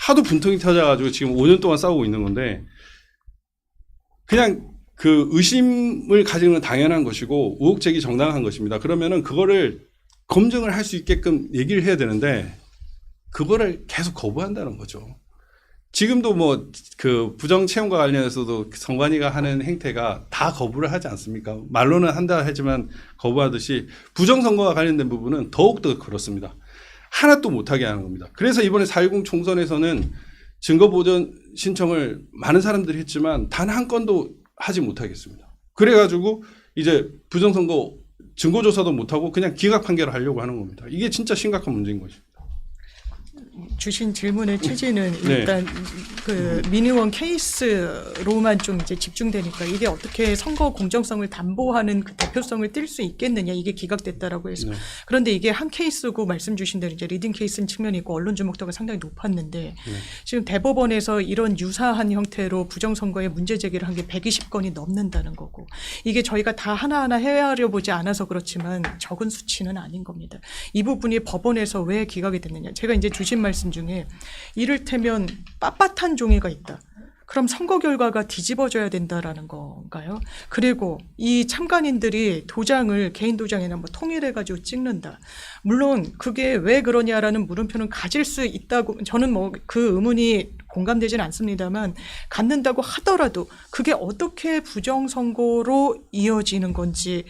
하도 분통이 터져가지고 지금 5년 동안 싸우고 있는 건데 그냥 그 의심을 가지는 건 당연한 것이고 의혹 제기 정당한 것입니다. 그러면은 그거를 검증을 할 수 있게끔 얘기를 해야 되는데 그거를 계속 거부한다는 거죠. 지금도 뭐 그 부정 채용과 관련해서도 선관위가 하는 행태가 다 거부를 하지 않습니까? 말로는 한다 하지만 거부하듯이 부정 선거와 관련된 부분은 더욱더 그렇습니다. 하나도 못하게 하는 겁니다. 그래서 이번에 4.10 총선에서는 증거보전 신청을 많은 사람들이 했지만 단 한 건도 하지 못하겠습니다. 그래가지고 이제 부정선거 증거조사도 못하고 그냥 기각 판결을 하려고 하는 겁니다. 이게 진짜 심각한 문제인 것입니다. 주신 질문의 취지는 네. 일단 그 민의원 케이스로만 좀 이제 집중되니까 이게 어떻게 선거 공정성을 담보하는 그 대표성을 띨 수 있겠느냐, 이게 기각됐다라고 해서. 네. 그런데 이게 한 케이스고 말씀 주신 대로 이제 리딩 케이스인 측면이 있고 언론 주목도가 상당히 높았는데 지금 대법원에서 이런 유사한 형태로 부정선거에 문제 제기를 한 게 120건이 넘는다는 거고, 이게 저희가 다 하나하나 헤아려 보지 않아서 그렇지만 적은 수치는 아닌 겁니다. 이 부분이 법원에서 왜 기각이 됐느냐. 제가 이제 주신 말씀 중에 이를테면 빳빳한 종이가 있다. 그럼 선거 결과가 뒤집어져야 된다라는 건가요? 그리고 이 참관인들이 도장을 개인 도장이나 뭐 통일해가지고 찍는다. 물론 그게 왜 그러냐라는 물음표는 가질 수 있다고, 저는 뭐 그 의문이 공감되지는 않습니다만, 갖는다고 하더라도 그게 어떻게 부정선거로 이어지는 건지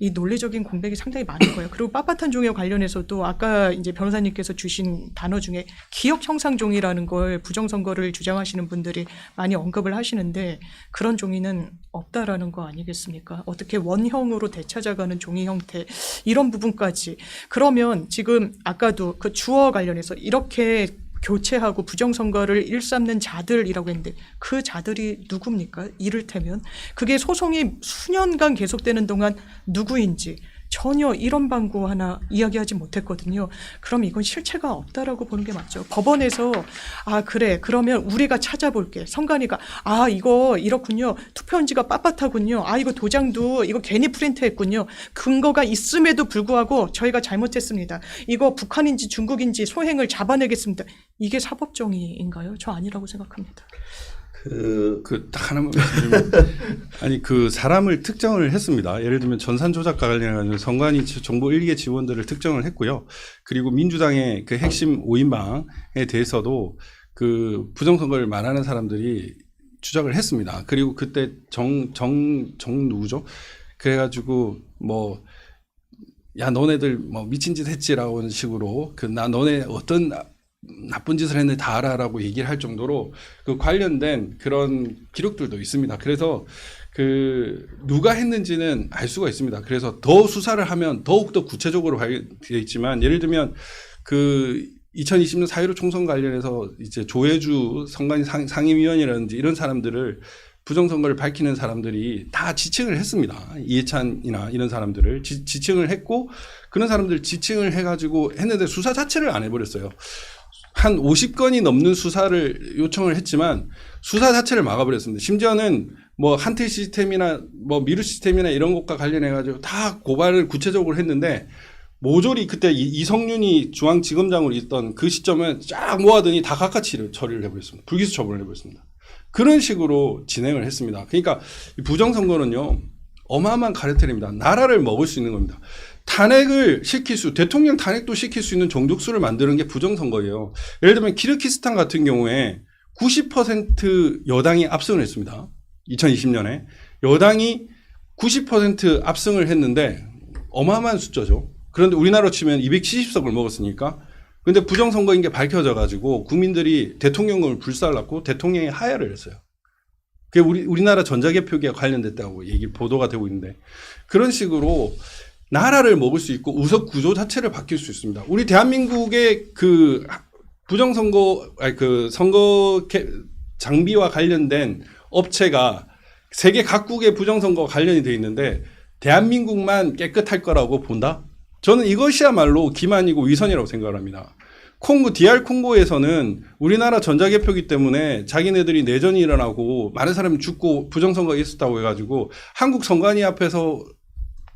이 논리적인 공백이 상당히 많은 거예요. 그리고 빳빳한 종이와 관련해서도 아까 이제 변호사님께서 주신 단어 중에 기억 형상 종이라는 걸 부정선거를 주장하시는 분들이 많이 언급을 하시는데 그런 종이는 없다라는 거 아니겠습니까? 어떻게 원형으로 되찾아가는 종이 형태, 이런 부분까지. 그러면 지금 아까도 그 주어 관련해서 이렇게 교체하고 부정선거를 일삼는 자들이라고 했는데 그 자들이 누굽니까? 이를테면 그게 소송이 수년간 계속되는 동안 누구인지 전혀 이런 방구 하나 이야기하지 못했거든요. 그럼 이건 실체가 없다라고 보는 게 맞죠. 법원에서 아 그래 그러면 우리가 찾아볼게. 선관위가 아 이거 이렇군요. 투표용지가 빳빳하군요. 아 이거 도장도 이거 괜히 프린트했군요. 근거가 있음에도 불구하고 저희가 잘못했습니다. 이거 북한인지 중국인지 소행을 잡아내겠습니다. 이게 사법정의인가요? 저 아니라고 생각합니다. 딱 하나만 말씀드리면 아니 그 사람을 특정을 했습니다. 예를 들면 전산 조작과 관련해서 선관위 정보 1개 지원들을 특정을 했고요. 그리고 민주당의 그 핵심 5인방에 대해서도 그 부정선거를 말하는 사람들이 추적을 했습니다. 그리고 그때 정 누구죠? 그래가지고 뭐 야 너네들 뭐 미친 짓 했지라고 하는 식으로 나 너네 어떤 나쁜 짓을 했는데 다 알아라고 얘기를 할 정도로 그 관련된 그런 기록들도 있습니다. 그래서 그 누가 했는지는 알 수가 있습니다. 그래서 더 수사를 하면 더욱더 구체적으로 되어 있지만 예를 들면 그 2020년 4.15 총선 관련해서 이제 조혜주 선관위 상임위원이라든지 이런 사람들을 부정선거를 밝히는 사람들이 다 지칭을 했습니다. 이해찬이나 이런 사람들을 지칭을 했고 그런 사람들 지칭을 해가지고 했는데 수사 자체를 안 해버렸어요. 한 50건이 넘는 수사를 요청을 했지만 수사 자체를 막아버렸습니다. 심지어는 뭐 한태 시스템이나 뭐 미르 시스템이나 이런 것과 관련해 가지고 다 고발을 구체적으로 했는데 모조리 그때 이성윤이 중앙지검장으로 있던 그 시점에 쫙 모아더니 다 각하치 처리를 해버렸습니다. 불기소 처분을 해버렸습니다. 그런 식으로 진행을 했습니다. 그러니까 이 부정선거는요 어마어마한 카르텔입니다. 나라를 먹을 수 있는 겁니다. 탄핵을 시킬 대통령 탄핵도 시킬 수 있는 정족수를 만드는 게 부정선거예요. 예를 들면 키르기스탄 같은 경우에 90% 여당이 압승을 했습니다. 2020년에 여당이 90% 압승을 했는데 어마어마한 숫자죠. 그런데 우리나라로 치면 270석을 먹었으니까. 그런데 부정선거인 게 밝혀져 가지고 국민들이 대통령을 불살랐고 대통령이 하야를 했어요. 그게 우리나라 전자개표기와 관련됐다고 보도가 되고 있는데 그런 식으로 나라를 먹을 수 있고 우석 구조 자체를 바뀔 수 있습니다. 우리 대한민국의 그 부정선거, 그 선거 장비와 관련된 업체가 세계 각국의 부정선거와 관련이 되어 있는데 대한민국만 깨끗할 거라고 본다? 저는 이것이야말로 기만이고 위선이라고 생각을 합니다. DR 콩고에서는 우리나라 전자개표기 때문에 자기네들이 내전이 일어나고 많은 사람이 죽고 부정선거가 있었다고 해가지고 한국 선관위 앞에서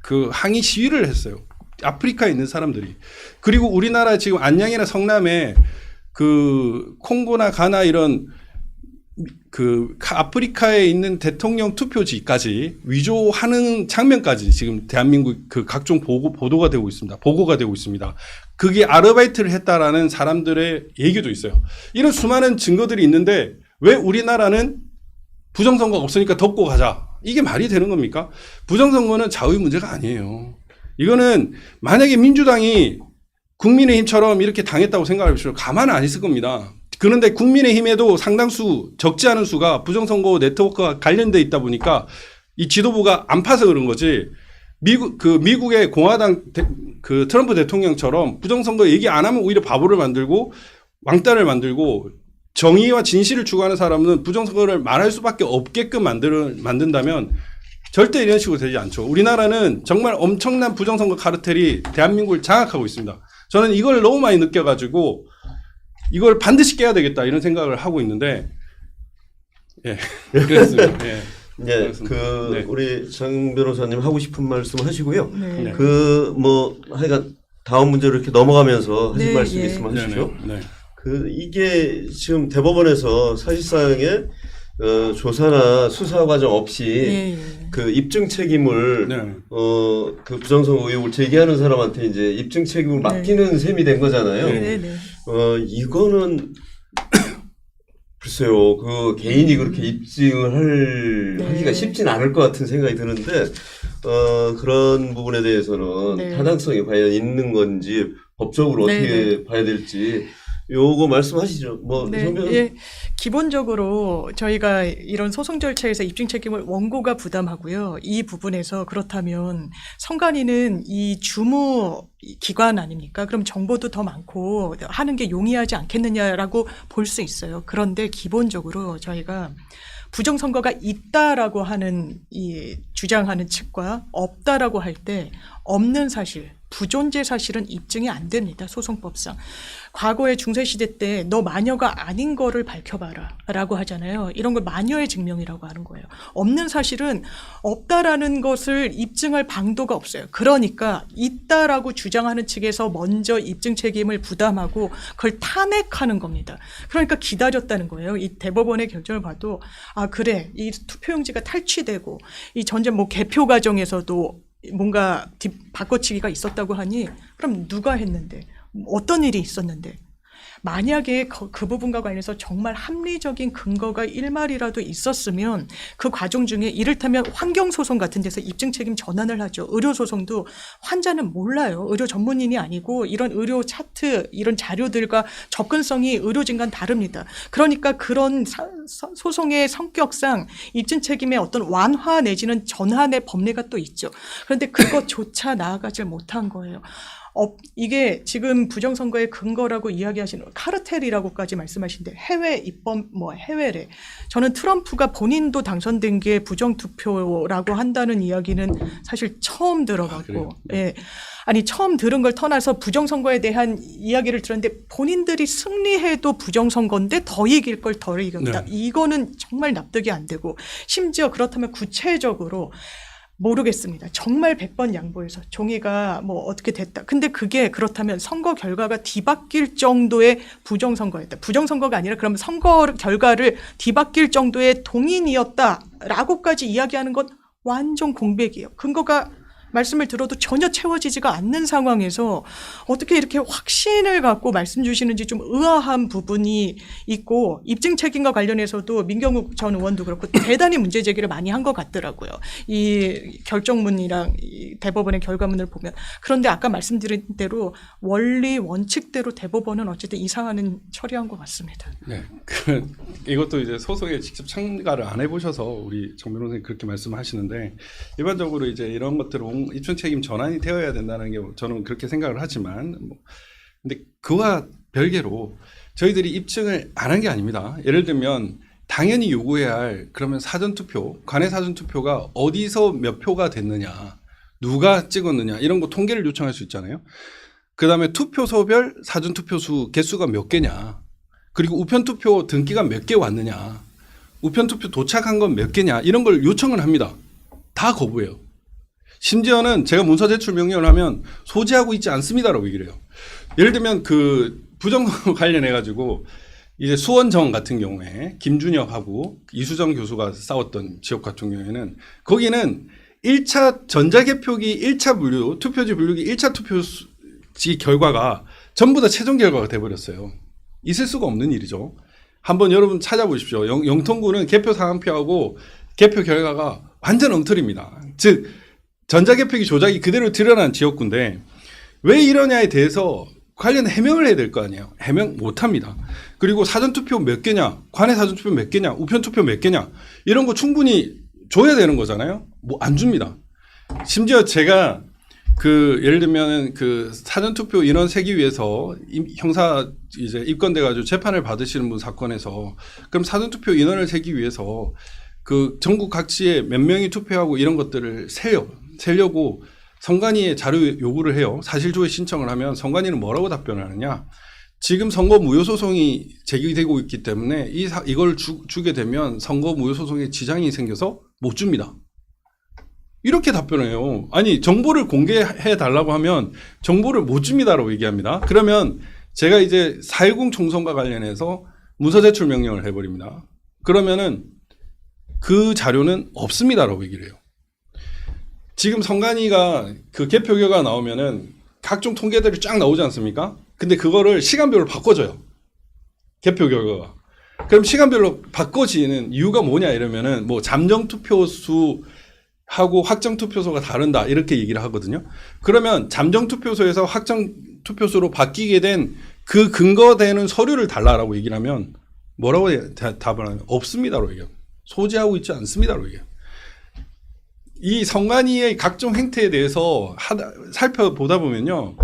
그 항의 시위를 했어요. 아프리카에 있는 사람들이. 그리고 우리나라 지금 안양이나 성남에 그 콩고나 가나 이런 그 아프리카에 있는 대통령 투표지까지 위조하는 장면까지 지금 대한민국 그 각종 보도가 되고 있습니다. 보고가 되고 있습니다. 그게 아르바이트를 했다라는 사람들의 얘기도 있어요. 이런 수많은 증거들이 있는데 왜 우리나라는 부정선거가 없으니까 덮고 가자. 이게 말이 되는 겁니까? 부정선거는 자의 문제가 아니에요. 이거는 만약에 민주당이 국민의힘처럼 이렇게 당했다고 생각하시면 가만 안 있을 겁니다. 그런데 국민의힘에도 상당수 적지 않은 수가 부정선거 네트워크가 관련돼 있다 보니까 이 지도부가 안 파서 그런 거지. 미국의 공화당 그 트럼프 대통령처럼 부정선거 얘기 안 하면 오히려 바보를 만들고 왕따를 만들고 정의와 진실을 추구하는 사람은 부정선거를 말할 수밖에 없게끔 만든다면 절대 이런 식으로 되지 않죠. 우리나라는 정말 엄청난 부정선거 카르텔이 대한민국을 장악하고 있습니다. 저는 이걸 너무 많이 느껴가지고 이걸 반드시 깨야 되겠다 이런 생각을 하고 있는데 예 그렇습니다. 예. 네, 네. 우리 장 변호사님 하고 싶은 말씀 하시고요. 네. 하여간 다음 문제로 이렇게 넘어가면서 하실 네, 말씀 예. 있으면 하십시오. 네. 이게 지금 대법원에서 사실상의 조사나 수사 과정 없이 예. 그 입증 책임을 네. 그 부정선거 의혹을 제기하는 사람한테 이제 입증 책임을 맡기는 셈이 된 거잖아요. 네. 이거는 글쎄요, 그 개인이 그렇게 입증을 하기가 쉽진 않을 것 같은 생각이 드는데, 그런 부분에 대해서는 타당성이 과연 있는 건지, 법적으로 어떻게 봐야 될지, 요거 말씀하시죠. 예. 기본적으로 저희가 이런 소송 절차에서 입증 책임을 원고가 부담하고요. 이 부분에서 그렇다면 선관위는 이 주무 기관 아닙니까? 그럼 정보도 더 많고 하는 게 용이하지 않겠느냐라고 볼 수 있어요. 그런데 기본적으로 저희가 부정선거가 있다라고 하는 이 주장하는 측과 없다라고 할 때 없는 사실, 부존재 사실은 입증이 안 됩니다. 소송법상. 과거에 중세시대 때 너 마녀가 아닌 거를 밝혀봐라 라고 하잖아요. 이런 걸 마녀의 증명이라고 하는 거예요. 없는 사실은 없다라는 것을 입증할 방도가 없어요. 그러니까 있다라고 주장하는 측에서 먼저 입증 책임을 부담하고 그걸 탄핵하는 겁니다. 그러니까 기다렸다는 거예요. 이 대법원의 결정을 봐도 아 그래 이 투표용지가 탈취되고 이 전쟁 개표 과정에서도 뭔가 바꿔치기가 있었다고 하니 그럼 누가 했는데 어떤 일이 있었는데 만약에 그 부분과 관련해서 정말 합리적인 근거가 일말이라도 있었으면 그 과정 중에 이를테면 환경소송 같은 데서 입증 책임 전환을 하죠. 의료소송도 환자는 몰라요. 의료 전문인이 아니고 이런 의료 차트 이런 자료들과 접근성이 의료진과는 다릅니다. 그러니까 그런 소송의 성격상 입증 책임의 어떤 완화 내지는 전환의 법례가 또 있죠. 그런데 그것조차 나아가질 못한 거예요. 이게 지금 부정선거의 근거라고 이야기하시는 카르텔이라고까지 말씀하시는데 해외 입법 뭐 해외래. 저는 트럼프가 본인도 당선된 게 부정투표라고 한다는 이야기는 사실 처음 들어봤고, 예. 아니 처음 들은 걸 떠나서 부정선거에 대한 이야기를 들었는데 본인들이 승리해도 부정선거인데 더 이길 걸 덜 이겼다. 네. 이거는 정말 납득이 안 되고 심지어 그렇다면 구체적으로 모르겠습니다. 정말 100번 양보해서 종이가 뭐 어떻게 됐다. 근데 그게 그렇다면 선거 결과가 뒤바뀔 정도의 부정선거였다. 부정선거가 아니라 그러면 선거 결과를 뒤바뀔 정도의 동인이었다라고까지 이야기하는 건 완전 공백이에요. 근거가 말씀을 들어도 전혀 채워지지가 않는 상황에서 어떻게 이렇게 확신을 갖고 말씀 주시는지 좀 의아한 부분이 있고 입증 책임과 관련해서도 민경욱 전 의원도 그렇고 대단히 문제 제기를 많이 한 것 같더라고요. 이 결정문이랑 이 대법원의 결과문을 보면. 그런데 아까 말씀드린 대로 원리 원칙대로 대법원은 어쨌든 이 사안은 처리한 것 같습니다. 네, 이것도 이제 소송에 직접 참가를 안 해보셔서 우리 정 변호사님 그렇게 말씀하시는데 일반적으로 이제 이런 것들은 입증 책임 전환이 되어야 된다는 게 저는 그렇게 생각을 하지만 근데 그와 별개로 저희들이 입증을 안 한 게 아닙니다. 예를 들면 당연히 요구해야 할 그러면 사전투표, 관내 사전투표가 어디서 몇 표가 됐느냐, 누가 찍었느냐 이런 거 통계를 요청할 수 있잖아요. 그 다음에 투표소별 사전투표수 개수가 몇 개냐, 그리고 우편투표 등기가 몇 개 왔느냐, 우편투표 도착한 건 몇 개냐 이런 걸 요청을 합니다. 다 거부해요. 심지어는 제가 문서 제출 명령을 하면 소지하고 있지 않습니다라고 얘기를 해요. 예를 들면 그 부정선거 관련해가지고 이제 수원정 같은 경우에 김준혁하고 이수정 교수가 싸웠던 지역 같은 경우에는 거기는 1차 전자개표기 1차 분류, 투표지 분류기 1차 투표지 결과가 전부 다 최종 결과가 돼버렸어요. 있을 수가 없는 일이죠. 한번 여러분 찾아보십시오. 영통구는 개표 상황표하고 개표 결과가 완전 엉터리입니다. 즉 전자개표기 조작이 그대로 드러난 지역구인데 왜 이러냐에 대해서 관련 해명을 해야 될 거 아니에요. 해명 못합니다. 그리고 사전투표 몇 개냐, 관내 사전투표 몇 개냐, 우편투표 몇 개냐 이런 거 충분히 줘야 되는 거잖아요. 뭐 안 줍니다. 심지어 제가 그 예를 들면 그 사전투표 인원 세기 위해서 형사 이제 입건돼가지고 재판을 받으시는 분 사건에서 그럼 사전투표 인원을 세기 위해서 그 전국 각지에 몇 명이 투표하고 이런 것들을 세려고 선관위에 자료 요구를 해요. 사실조회 신청을 하면 선관위는 뭐라고 답변을 하느냐. 지금 선거 무효 소송이 제기되고 있기 때문에 이걸 주게 되면 선거 무효 소송에 지장이 생겨서 못 줍니다. 이렇게 답변을 해요. 아니 정보를 공개해 달라고 하면 정보를 못 줍니다라고 얘기합니다. 그러면 제가 이제 4.10 총선과 관련해서 문서 제출 명령을 해버립니다. 그러면은 그 자료는 없습니다라고 얘기를 해요. 지금 선관위가 그 개표 결과가 나오면은 각종 통계들이 쫙 나오지 않습니까? 근데 그거를 시간별로 바꿔줘요. 개표 결과가. 그럼 시간별로 바꿔지는 이유가 뭐냐 이러면은 뭐 잠정 투표수 하고 확정 투표소가 다른다 이렇게 얘기를 하거든요. 그러면 잠정 투표소에서 확정 투표소로 바뀌게 된 그 근거되는 서류를 달라라고 얘기를 하면 뭐라고 답을 하면 없습니다라고 얘기해요. 소지하고 있지 않습니다라고 얘기해요. 이 선관위의 각종 행태에 대해서 살펴보다 보면요.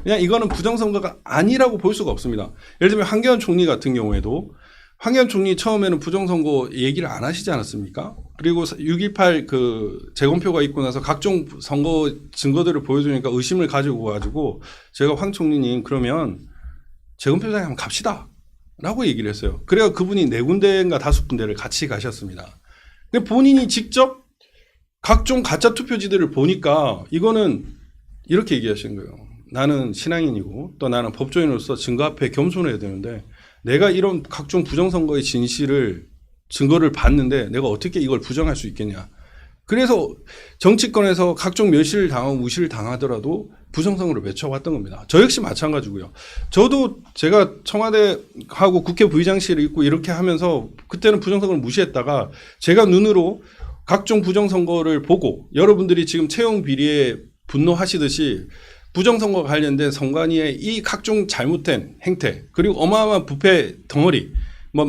그냥 이거는 부정선거가 아니라고 볼 수가 없습니다. 예를 들면 황교안 총리 같은 경우에도 황교안 총리 처음에는 부정선거 얘기를 안 하시지 않았습니까? 그리고 6.18 그 재검표가 있고 나서 각종 선거 증거들을 보여주니까 의심을 가지고 가지고 제가 황 총리님 그러면 재검표장에 한번 갑시다 라고 얘기를 했어요. 그래야 그분이 4군데인가 5군데를 같이 가셨습니다. 근데 본인이 직접 각종 가짜 투표지들을 보니까 이거는 이렇게 얘기하시는 거예요. 나는 신앙인이고 또 나는 법조인으로서 증거 앞에 겸손해야 되는데 내가 이런 각종 부정선거의 증거를 봤는데 내가 어떻게 이걸 부정할 수 있겠냐. 그래서 정치권에서 각종 멸시를 당하고 무시를 당하더라도 부정선거를 외쳐왔던 겁니다. 저 역시 마찬가지고요. 저도 제가 청와대하고 국회 부의장실에 있고 이렇게 하면서 그때는 부정선거를 무시했다가 제가 눈으로 각종 부정선거를 보고 여러분들이 지금 채용 비리에 분노하시듯이 부정선거 관련된 선관위의 이 각종 잘못된 행태 그리고 어마어마한 부패 덩어리 뭐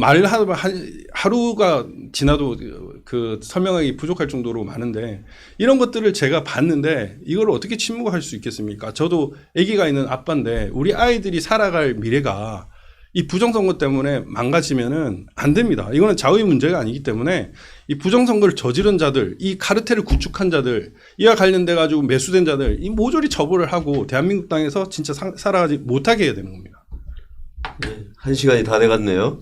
하루가 지나도 그 설명하기 부족할 정도로 많은데 이런 것들을 제가 봤는데 이걸 어떻게 침묵할 수 있겠습니까? 저도 아기가 있는 아빠인데 우리 아이들이 살아갈 미래가 이 부정선거 때문에 망가지면은 안 됩니다. 이거는 자의 문제가 아니기 때문에 이 부정선거를 저지른 자들, 이 카르텔을 구축한 자들, 이와 관련돼 가지고 매수된 자들, 이 모조리 처벌을 하고 대한민국 땅에서 진짜 살아가지 못하게 해야 되는 겁니다. 네, 1시간이 다 돼갔네요.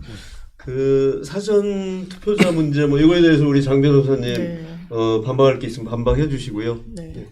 그 사전 투표자 문제 뭐 이거에 대해서 우리 장 변호사님 네. 반박할 게 있으면 반박해 주시고요. 네.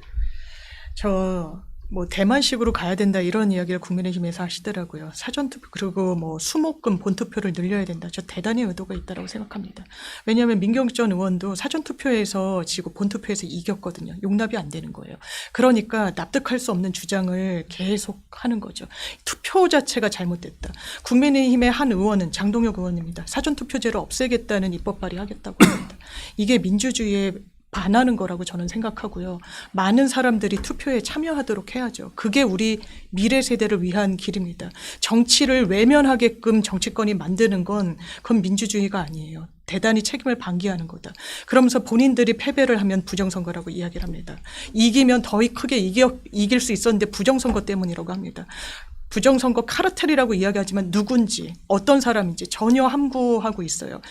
저 뭐 대만식으로 가야 된다 이런 이야기를 국민의힘에서 하시더라고요. 사전투표 그리고 뭐 수목금 본투표를 늘려야 된다. 저 대단히 의도가 있다고 생각합니다. 왜냐하면 민경욱 전 의원도 사전투표에서 지고 본투표에서 이겼거든요. 용납이 안 되는 거예요. 그러니까 납득할 수 없는 주장을 계속 하는 거죠. 투표 자체가 잘못됐다. 국민의힘의 한 의원은 장동혁 의원입니다. 사전투표제를 없애겠다는 입법 발의하겠다고 합니다. 이게 민주주의의 반하는 거라고 저는 생각하고요. 많은 사람들이 투표에 참여하도록 해야죠. 그게 우리 미래 세대를 위한 길입니다. 정치를 외면하게끔 정치권이 만드는 건 그건 민주주의가 아니에요. 대단히 책임을 방기하는 거다. 그러면서 본인들이 패배를 하면 부정선거라고 이야기를 합니다. 이기면 더 크게 이길 수 있었는데 부정선거 때문이라고 합니다. 부정선거 카르텔이라고 이야기하지만 누군지 어떤 사람인지 전혀 함구하고 있어요.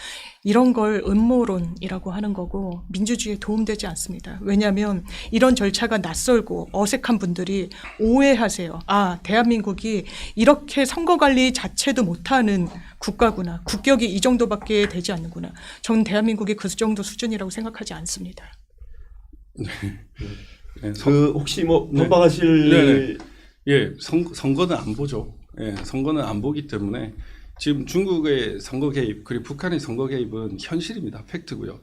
이런 걸 음모론이라고 하는 거고 민주주의에 도움되지 않습니다. 왜냐하면 이런 절차가 낯설고 어색한 분들이 오해하세요. 아, 대한민국이 이렇게 선거관리 자체도 못하는 국가구나. 국격이 이 정도밖에 되지 않는구나. 저는 대한민국이 그 정도 수준이라고 생각하지 않습니다. 네, 그 혹시 뭐 반박하실 네네. 예, 선거는 안 보죠. 예, 선거는 안 보기 때문에 지금 중국의 선거 개입 그리고 북한의 선거 개입은 현실입니다. 팩트고요.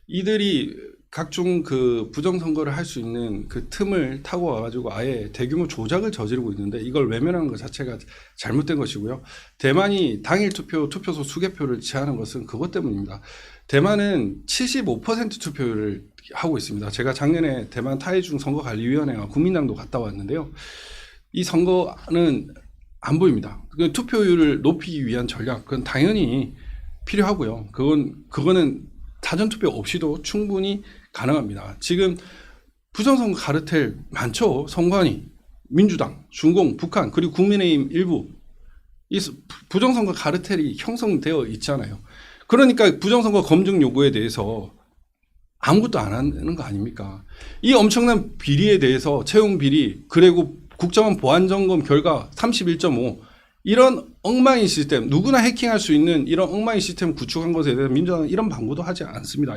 이들이 각종 그 부정선거를 할 수 있는 그 틈을 타고 와가지고 아예 대규모 조작을 저지르고 있는데 이걸 외면하는 것 자체가 잘못된 것이고요. 대만이 당일 투표소 수개표를 제한한 것은 그것 때문입니다. 대만은 75% 투표율을 하고 있습니다. 제가 작년에 대만 타이중 선거관리위원회와 국민당도 갔다 왔는데요. 이 선거는 안 보입니다. 투표율을 높이기 위한 전략, 그건 당연히 필요하고요. 그거는 사전투표 없이도 충분히 가능합니다. 지금 부정선거 카르텔 많죠. 선관위, 민주당, 중공, 북한, 그리고 국민의힘 일부. 이 부정선거 카르텔이 형성되어 있잖아요. 그러니까 부정선거 검증 요구에 대해서 아무것도 안 하는 거 아닙니까? 이 엄청난 비리에 대해서 채용 비리, 그리고 국정원 보안점검 결과 31.5 이런 엉망인 시스템, 누구나 해킹할 수 있는 이런 엉망인 시스템 구축한 것에 대해서 민주당은 이런 방구도 하지 않습니다.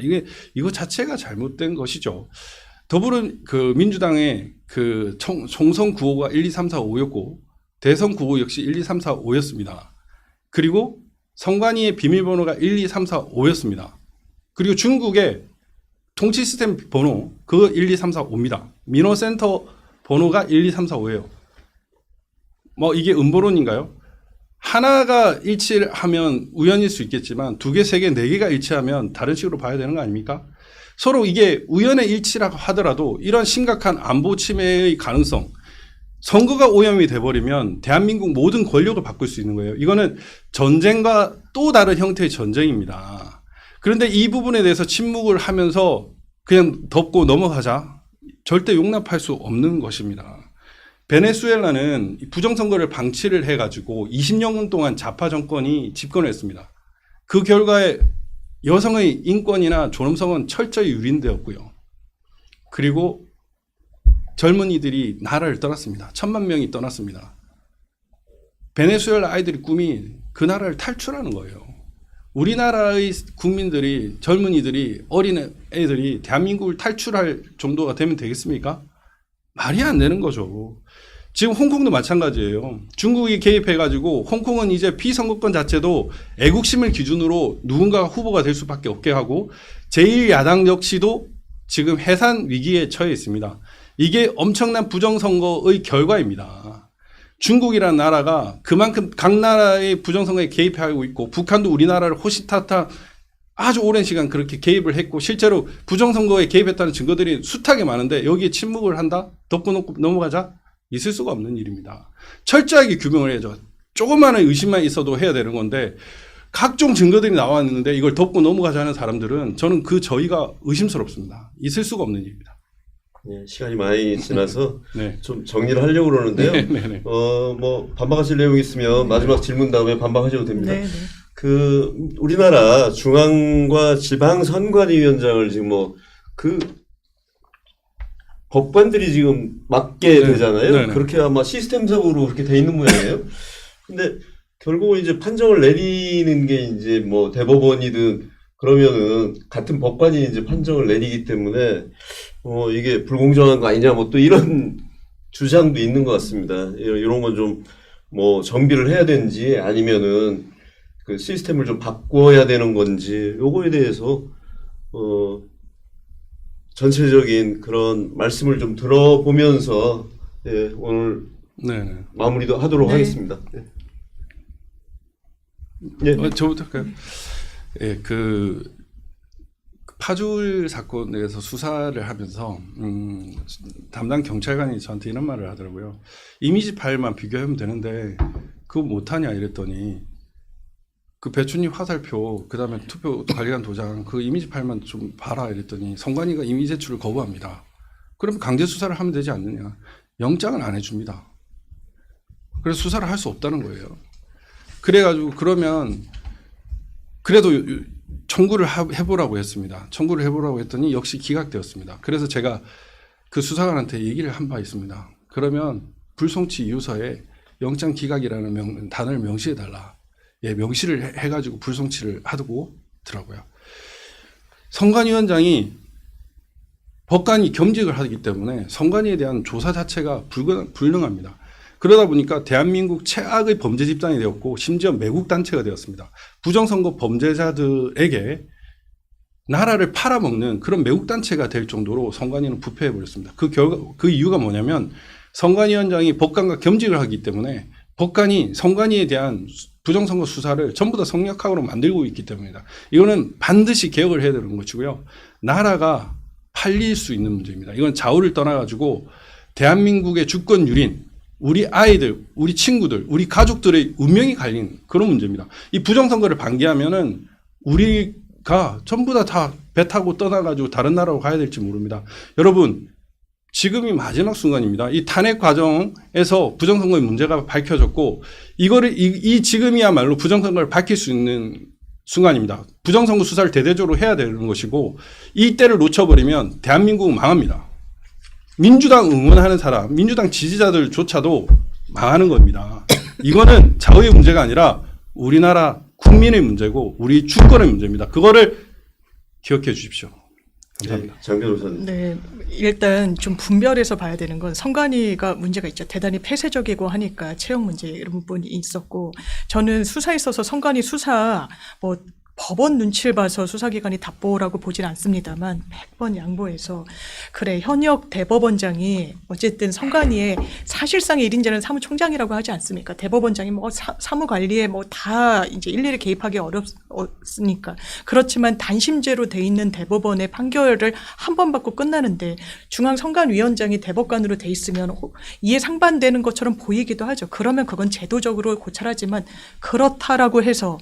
이거 자체가 잘못된 것이죠. 그 민주당의 그 총선 구호가 1, 2, 3, 4, 5였고 대선 구호 역시 1, 2, 3, 4, 5였습니다. 그리고 선관위의 비밀번호가 1, 2, 3, 4, 5였습니다. 그리고 중국의 통치 시스템 번호 그거 1, 2, 3, 4, 5입니다. 민원센터 번호가 1, 2, 3, 4, 5예요. 뭐 이게 음모론인가요? 하나가 일치하면 우연일 수 있겠지만 두 개, 세 개, 네 개가 일치하면 다른 식으로 봐야 되는 거 아닙니까? 서로 이게 우연의 일치라고 하더라도 이런 심각한 안보 침해의 가능성, 선거가 오염이 돼버리면 대한민국 모든 권력을 바꿀 수 있는 거예요. 이거는 전쟁과 또 다른 형태의 전쟁입니다. 그런데 이 부분에 대해서 침묵을 하면서 그냥 덮고 넘어가자. 절대 용납할 수 없는 것입니다. 베네수엘라는 부정선거를 방치를 해가지고 20년 동안 좌파 정권이 집권을 했습니다. 그 결과에 여성의 인권이나 존엄성은 철저히 유린되었고요. 그리고 젊은이들이 나라를 떠났습니다. 1,000만 명이 떠났습니다. 베네수엘라 아이들의 꿈이 그 나라를 탈출하는 거예요. 우리나라의 국민들이, 젊은이들이, 어린 애들이 대한민국을 탈출할 정도가 되면 되겠습니까? 말이 안 되는 거죠. 지금 홍콩도 마찬가지예요. 중국이 개입해가지고 홍콩은 이제 피선거권 자체도 애국심을 기준으로 누군가가 후보가 될 수밖에 없게 하고 제1야당 역시도 지금 해산 위기에 처해 있습니다. 이게 엄청난 부정선거의 결과입니다. 중국이라는 나라가 그만큼 각 나라의 부정선거에 개입하고 있고 북한도 우리나라를 호시타타 아주 오랜 시간 그렇게 개입을 했고 실제로 부정선거에 개입했다는 증거들이 숱하게 많은데 여기에 침묵을 한다? 덮고놓고 넘어가자? 있을 수가 없는 일입니다. 철저하게 규명을 해야죠. 조그마한 의심만 있어도 해야 되는 건데 각종 증거들이 나왔는데 이걸 덮고 넘어가자는 사람들은 저는 그 저희가 의심스럽습니다. 있을 수가 없는 일입니다. 예, 시간이 많이 지나서 네. 좀 정리를 하려고 그러는데요. 네네. 뭐 반박하실 내용 있으면 마지막 질문 다음에 반박하셔도 됩니다. 네, 네. 그 우리나라 중앙과 지방 선관위원장을 지금 뭐 그 법관들이 지금 맡게 네. 되잖아요. 네네. 그렇게 아마 시스템적으로 그렇게 돼 있는 모양이에요. 근데 결국은 이제 판정을 내리는 게 이제 뭐 대법원이든 그러면은 같은 법관이 이제 판정을 내리기 때문에 이게 불공정한 거 아니냐 뭐 또 이런 주장도 있는 것 같습니다. 이런 건 좀 뭐 정비를 해야 되는지 아니면은 그 시스템을 좀 바꿔야 되는 건지 요거에 대해서 전체적인 그런 말씀을 좀 들어보면서 예, 오늘 네네. 마무리도 하도록 네. 하겠습니다. 예. 예. 저부터 할까요? 예, 그 파주울 사건에서 수사를 하면서 담당 경찰관이 저한테 이런 말을 하더라고요. 이미지 파일만 비교하면 되는데 그거 못하냐 이랬더니 그 배추잎 화살표 그다음에 투표 관리관 도장 그 이미지 파일만 좀 봐라 이랬더니 선관위가 이미 제출을 거부합니다. 그럼 강제 수사를 하면 되지 않느냐. 영장을 안 해줍니다. 그래서 수사를 할 수 없다는 거예요. 그래가지고 그러면 그래도 청구를 해보라고 했습니다. 청구를 해보라고 했더니 역시 기각되었습니다. 그래서 제가 그 수사관한테 얘기를 한 바 있습니다. 그러면 불송치 이유서에 영장 기각이라는 단어를 명시해달라. 예, 명시를 해가지고 불송치를 하고 더라고요. 선관위원장이 법관이 겸직을 하기 때문에 선관위에 대한 조사 자체가 불능합니다. 그러다 보니까 대한민국 최악의 범죄 집단이 되었고 심지어 매국 단체가 되었습니다. 부정선거 범죄자들에게 나라를 팔아먹는 그런 매국 단체가 될 정도로 선관위는 부패해 버렸습니다. 그 이유가 뭐냐면 선관위원장이 법관과 겸직을 하기 때문에 법관이 선관위에 대한 부정선거 수사를 전부 다 성역학으로 만들고 있기 때문입니다. 이거는 반드시 개혁을 해야 되는 것이고요. 나라가 팔릴 수 있는 문제입니다. 이건 좌우를 떠나가지고 대한민국의 주권 유린 우리 아이들, 우리 친구들, 우리 가족들의 운명이 갈린 그런 문제입니다. 이 부정선거를 방기하면은 우리가 전부 다 배 타고 떠나가지고 다른 나라로 가야 될지 모릅니다. 여러분, 지금이 마지막 순간입니다. 이 탄핵 과정에서 부정선거의 문제가 밝혀졌고, 이 지금이야말로 부정선거를 밝힐 수 있는 순간입니다. 부정선거 수사를 대대적으로 해야 되는 것이고, 이 때를 놓쳐버리면 대한민국은 망합니다. 민주당 응원하는 사람, 민주당 지지자들조차도 망하는 겁니다. 이거는 자의의 문제가 아니라 우리나라 국민의 문제고 우리 주권의 문제입니다. 그거를 기억해 주십시오. 감사합니다. 네, 장 변호사님. 네, 일단 좀 분별해서 봐야 되는 건 선관위가 문제가 있죠. 대단히 폐쇄적이고 하니까 채용 문제 이런 부분이 있었고, 저는 수사에 있어서 선관위 수사 뭐 법원 눈치를 봐서 수사기관이 답보라고 보진 않습니다만 100번 양보해서 그래 현역 대법원장이 어쨌든 선관위에 사실상의 1인자는 사무총장이라고 하지 않습니까? 대법원장이 뭐 사무관리에 뭐 다 이제 일일이 개입하기 어렵으니까 그렇지만 단심제로 돼 있는 대법원의 판결을 한 번 받고 끝나는데 중앙선관위원장이 대법관으로 돼 있으면 이에 상반되는 것처럼 보이기도 하죠. 그러면 그건 제도적으로 고찰하지만 그렇다라고 해서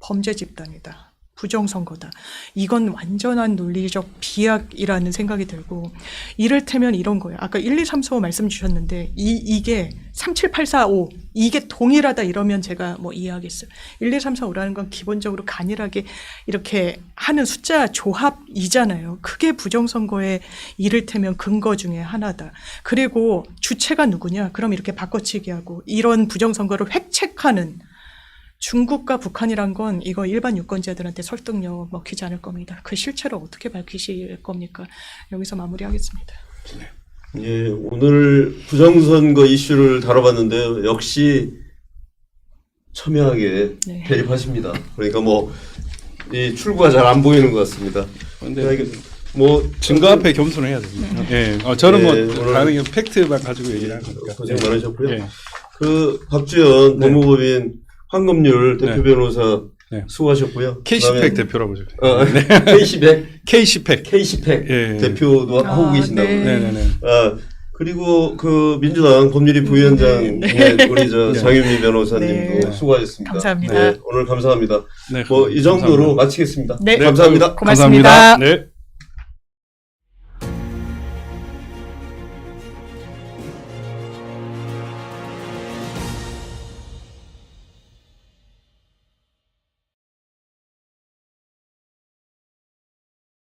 범죄 집단이다. 부정선거다. 이건 완전한 논리적 비약이라는 생각이 들고, 이를테면 이런 거예요. 아까 1, 2, 3, 4, 5 말씀 주셨는데 이게 3, 7, 8, 4, 5 이게 동일하다 이러면 제가 뭐 이해하겠어요. 1, 2, 3, 4, 5라는 건 기본적으로 간이하게 이렇게 하는 숫자 조합이잖아요. 그게 부정선거의 이를테면 근거 중에 하나다. 그리고 주체가 누구냐? 그럼 이렇게 바꿔치기 하고 이런 부정선거를 획책하는 중국과 북한이란 건 이거 일반 유권자들한테 설득력 먹히지 않을 겁니다. 그 실체를 어떻게 밝히실 겁니까? 여기서 마무리하겠습니다. 예, 오늘 부정선거 이슈를 다뤄봤는데 역시 첨예하게 네. 대립하십니다. 그러니까 뭐 이 출구가 잘 안 보이는 것 같습니다. 근데 뭐 증거 앞에 겸손을 해야 됩니다. 예, 저는 뭐 오늘 가능한 팩트만 가지고 얘기를 하는 거니까. 고생 많으셨고요. 예. 그 박주연 네. 법무법인 황금률 대표 네. 변호사 네. 수고하셨고요. KC팩 대표라고 죠. KC팩 KC팩. KC팩 예. 대표도 하고 계신다고. 네. 네네네. 그리고 그 민주당 법률위 부위원장 우리 저 네. 장윤미 변호사님도 네. 수고하셨습니다. 감사합니다. 네, 오늘 감사합니다. 네, 뭐 이 정도로 감사합니다. 마치겠습니다. 네. 감사합니다. 고맙습니다. 네.